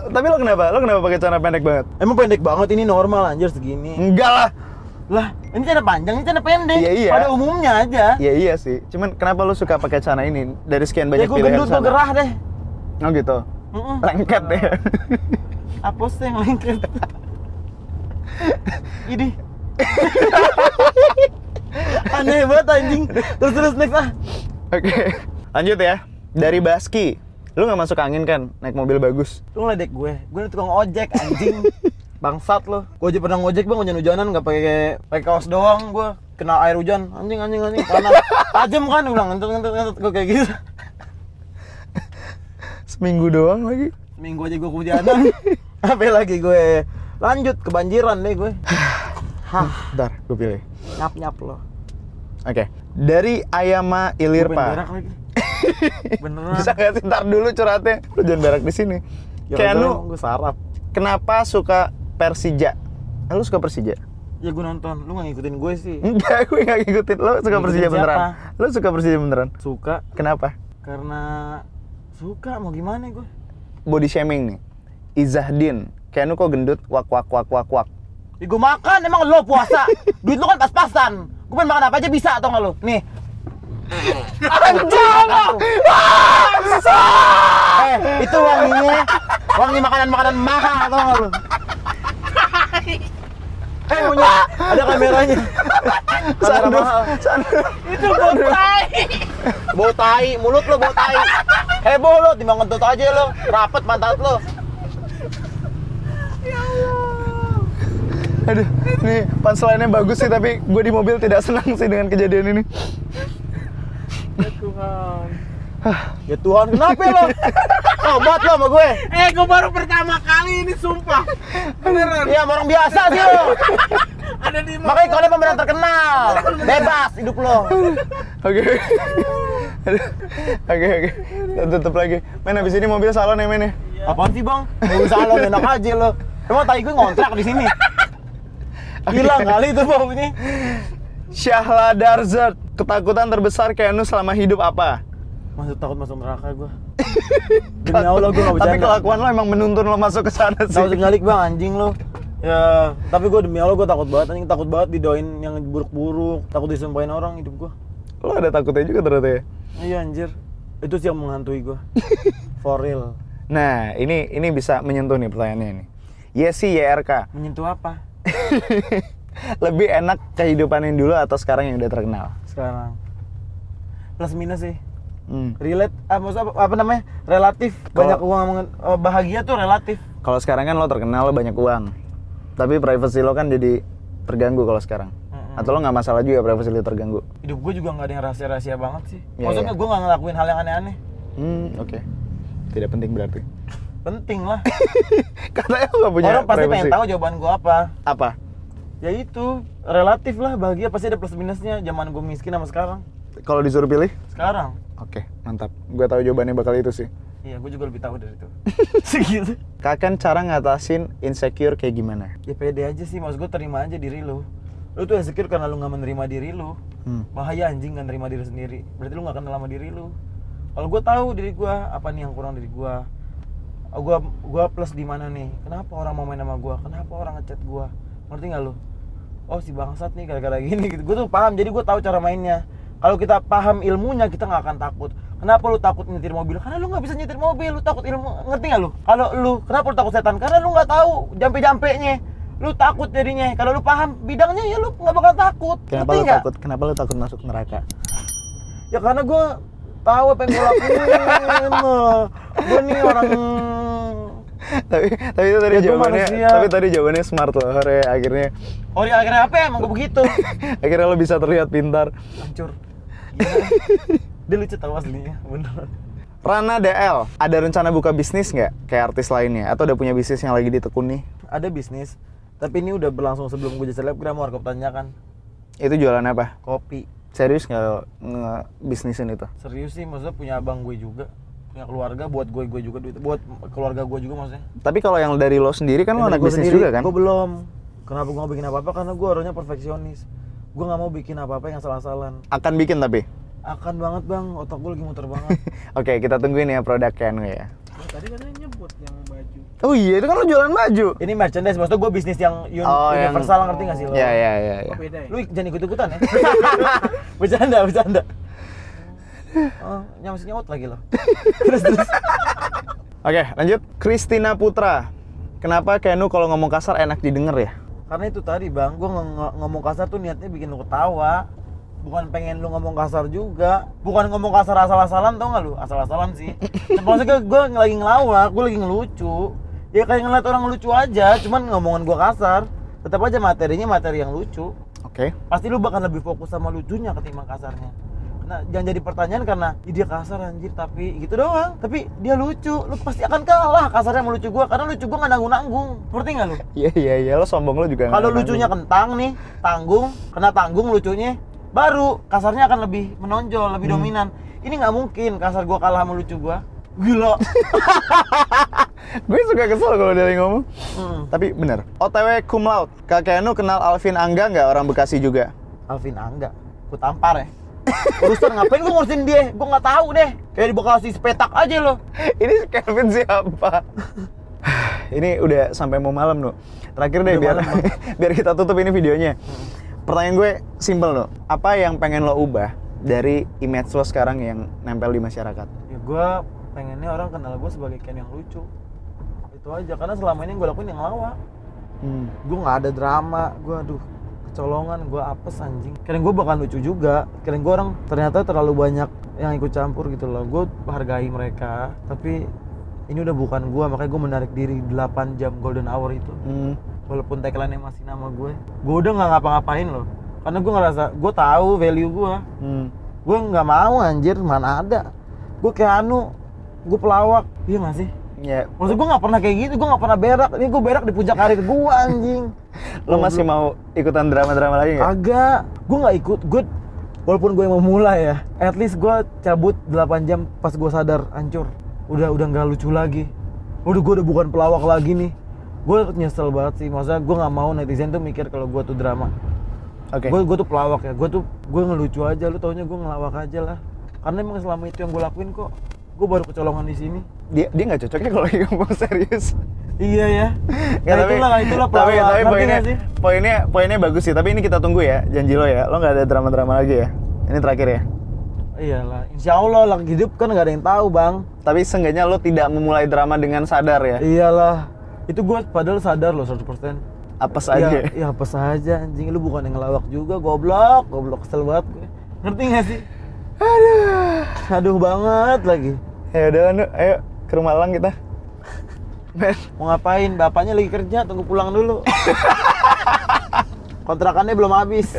Tapi lo kenapa? Lo kenapa pakai celana pendek banget? Emang pendek banget, ini normal anjir segini. Enggak lah. Lah, ini celana panjang, ini celana pendek. Iya. Pada umumnya aja. Iya sih. Cuman kenapa lo suka pakai celana ini? Dari sekian banyak Ya gue pilihan gendut, gue celana. gerah deh. Oh gitu. Lengket deh. Apa sih yang lengket? Ini. Aneh banget anjing. Terus next ah. Oke. Lanjut ya. Dari Baski. Lu nggak masuk angin kan? Naik mobil bagus. Lu ngeledek gue tukang ojek anjing. Bangsat lo. Gue aja pernah ngojek bang, hujan-hujanan nggak pakai kaos doang, gue kena air hujan, anjing panas. Tajam kan, ulang ngentut gue kayak gitu. Seminggu doang lagi. Seminggu aja gue kehujanan. Apa lagi gue lanjut kebanjiran deh gue. Bentar, gue pilih. Nyap lo. Oke. Dari Ayama Gue Ilirpa. berak lagi. Beneran. Bisa nggak sih ntar dulu curhatnya? Lu jangan berak di sini. Ya, Kayak lu gue sarap. kenapa suka Persija? Lu suka Persija? Ya gue nonton, lu gak ngikutin gue sih. Enggak, gue nggak ngikutin. Lu suka Ngikutin Persija siapa? beneran? Lu suka Persija beneran? Suka, Kenapa? karena suka, mau gimana gue. Body shaming nih. Izahdin, kayak lu kok gendut, wak. Ya gue makan, emang lo puasa. Duit lu kan pas-pasan. Gue pengen makan apa aja bisa, tau gak lu? Nih. Anjing! Itu wangi makanan-makanan mahal, tau gak lu? Punya, ada kameranya. Kamera mahal. Itu bau tai, mulut lo bau tai. Heboh lo, timbang ngentut aja lo, rapet pantat lo. Aduh, nih punchline-nya bagus sih, tapi gue di mobil tidak senang sih dengan kejadian ini. Ya Tuhan. Ya Tuhan, kenapa lo? Tobat lo sama gue. Gue baru pertama kali ini sumpah. Beneran. Iya, orang biasa sih lo. Ada di Makanya kalian pemeran terkenal. Bebas hidup lo. Oke. Aduh. Oke. Dan tutup lagi. Men, habis ini mobil salon ya, men ya? Apaan sih bang? Mobil salon enak aja lo. Emang tai gue ngontrak di sini. Hilang kali itu baunya. Syahla Darzat, ketakutan terbesar Keanu selama hidup apa? Masuk takut masuk neraka gue. Demi Allah gue gak bercanda. Tapi kelakuan lo emang menuntun lo masuk ke sana sih. Takut nyalik bang anjing lo. Ya, tapi gue demi Allah gue takut banget anjing, takut banget didoain yang buruk-buruk, takut disumpahin orang hidup gue. Lo ada takutnya juga ternyata ya? Iya anjir. Itu sih yang menghantui gue. For real. Nah, ini bisa menyentuh nih pertanyaannya nih. Yesi YRK, Menyentuh apa? lebih enak kehidupan yang dulu atau sekarang yang udah terkenal? Sekarang. Plus minus sih. Relate, Maksudnya apa namanya? Relatif. Banyak uang, bahagia tuh relatif. Kalau sekarang kan lo terkenal, lo banyak uang. Tapi privacy lo kan jadi terganggu kalau sekarang. Atau lo nggak masalah juga privacy lo terganggu? Hidup gue juga nggak ada yang rahasia-rahasia banget sih. Iya, Maksudnya iya. gue nggak ngelakuin hal yang aneh-aneh. Oke. Tidak penting berarti. Penting lah. Katanya lo nggak punya Orang pasti privacy. pengen tahu jawaban gue apa. Apa? Ya itu, relatif lah, bahagia pasti ada plus minusnya. Zaman gue miskin sama sekarang. Kalau disuruh pilih? Sekarang. Oke, mantap. Gue tahu jawabannya bakal itu sih. Iya, gue juga lebih tahu dari itu. Segitu. Kakak cara ngatasin insecure kayak gimana? Ya pede aja sih, maksud gue terima aja diri lu. Lu tuh insecure karena lu nggak menerima diri lu. Bahaya anjing nggak nerima diri sendiri. Berarti lu nggak kenal sama diri lu. Kalau gue tahu diri gue, apa nih yang kurang diri gue. Gue plus di mana nih? Kenapa orang mau main sama gue? Kenapa orang ngechat gue? Ngerti nggak lu? Oh si bangsat nih gara-gara gini gitu. Gue tuh paham, jadi gue tahu cara mainnya. Kalau kita paham ilmunya, kita nggak akan takut. Kenapa lu takut nyetir mobil? Karena lu nggak bisa nyetir mobil, lu takut ilmu. Ngerti nggak lu? Kalau lu, kenapa lu takut setan? Karena lu nggak tahu jampe-jampenya. Lu takut jadinya. Kalau lu paham bidangnya, ya lu nggak bakal takut. Kenapa Ngerti lo nggak? takut? Kenapa lo takut masuk neraka? Ya karena gue tahu apa yang gue lakuin. Gue nih orang. tapi itu tadi Ya, gua jawabannya. manusia. Tapi tadi jawabannya smart loh. Akhirnya Oh ya akhirnya apa ya? Emang gue begitu. akhirnya lo bisa terlihat pintar. Hancur. Gila. Dia lucu tau aslinya, bener. Rana DL, ada rencana buka bisnis nggak kayak artis lainnya? Atau udah punya bisnis yang lagi ditekuni? Ada bisnis, tapi ini udah berlangsung sebelum gue jadi selebgram, warga tanyakan. Itu jualan apa? Kopi. Serius nggak nge-bisnisin itu? Serius sih, maksudnya punya abang gue juga, punya keluarga, buat gue juga duit, buat keluarga gue juga maksudnya. Tapi kalau yang dari lo sendiri kan lo anak bisnis juga kan? Gue belum. Kenapa gue nggak bikin apa-apa? Karena gue orangnya perfeksionis. Gue nggak mau bikin apa-apa yang salah-salahan. Akan bikin tapi? Akan banget bang, otak gue lagi muter banget. Oke, kita tungguin ya produk Kenu ya. Oh, tadi katanya nyebut yang baju. Oh iya, itu kan lo jualan baju. Ini merchandise, maksudnya gue bisnis yang universal, ngerti gak sih lo? Iya. Oh, beda ya? Lu jangan ikut-ikutan ya. Bercanda. Oh, masih nyaut lagi lo. Terus. Oke, lanjut. Christina Putra. Kenapa Kenu kalau ngomong kasar enak didengar ya? Karena itu tadi bang, gue ngomong kasar tuh niatnya bikin lu ketawa. Bukan pengen lu ngomong kasar juga. Bukan ngomong kasar asal-asalan, tau gak lu? Asal-asalan sih. Maksudnya gue lagi ngelawak, gue lagi ngelucu. Ya kayak ngeliat orang lucu aja, cuman ngomongan gue kasar. Tetap aja materinya materi yang lucu. Oke. Pasti lu bakal lebih fokus sama lucunya ketimbang kasarnya. Nah, jangan jadi pertanyaan karena dia kasar anjir tapi gitu doang. Tapi dia lucu, lu pasti akan kalah kasarnya sama lucu gua karena lucu gua nggak nanggung-nanggung. Ngerti nggak lu? Iya, lo sombong lo juga. Kalau lucunya kentang nih, kena tanggung lucunya, baru kasarnya akan lebih menonjol, lebih dominan. Ini nggak mungkin kasar gua kalah sama lucu gua. Gila. Gue suka kesel kalau dia ngomong. Tapi bener. OTW cum laude. Kak Kenu kenal Alvin Angga nggak, orang Bekasi juga? Alvin Angga, ku tampar ya. Urusan ngapain gue ngurusin dia? Gue nggak tahu deh. Kayak di Bekasi sepetak aja lo. Ini Kevin siapa? Ini udah sampai mau malam loh. Terakhir deh biar biar kita tutup ini videonya. Pertanyaan gue simpel loh. Apa yang pengen lo ubah dari image lo sekarang yang nempel di masyarakat? Ya gue pengennya orang kenal gue sebagai Ken yang lucu. Itu aja, karena selama ini gue lakuin yang lawak. Gue nggak ada drama, gue kecolongan, gue apes anjing. Kirain gue bakal lucu juga, kirain gue orang ternyata terlalu banyak yang ikut campur gitu loh. Gue hargai mereka, tapi ini udah bukan gue, makanya gue menarik diri 8 jam golden hour itu. Walaupun tagline-nya masih nama gue udah nggak ngapa-ngapain loh. Karena gue ngerasa, gue tahu value gue. Gue nggak mau anjir, mana ada. Gue kayak gue pelawak, iya nggak sih? Ya. Maksud gue nggak pernah kayak gitu, gue nggak pernah berak. Ini gue berak di puncak karir gue anjing. Lo masih mau ikutan drama-drama lagi nggak? Agak, gue nggak ikut. Gue walaupun gue yang memulai ya, at least gue cabut 8 jam pas gue sadar hancur. Udah nggak lucu lagi. Gue udah bukan pelawak lagi nih. Gue nyesel banget sih. Maksudnya gue nggak mau netizen tuh mikir kalau gue tuh drama. Oke. Gue tuh pelawak ya. Gue ngelucu aja. Lu taunya gue ngelawak aja lah. Karena emang selama itu yang gue lakuin kok. Gue baru kecolongan di sini. Dia nggak cocoknya kalau lagi ngomong serius. Iya ya. Nggak, itulah tapi pelawak. poinnya bagus sih. Tapi ini kita tunggu ya, janji lo ya. Lo nggak ada drama-drama lagi ya. Ini terakhir ya. Iyalah, insya Allah lagi hidup kan nggak ada yang tahu bang. Tapi seenggaknya lo tidak memulai drama dengan sadar ya. Iyalah, itu gue padahal sadar loh 100%. Apes aja. Ya apes aja anjing, lu bukan yang ngelawak juga, goblok kesel banget gue. Ngerti gak sih? Aduh banget lagi. Ya udah, ayo ke rumah Lang kita. Mau ngapain? Bapaknya lagi kerja, tunggu pulang dulu. Kontrakannya belum habis.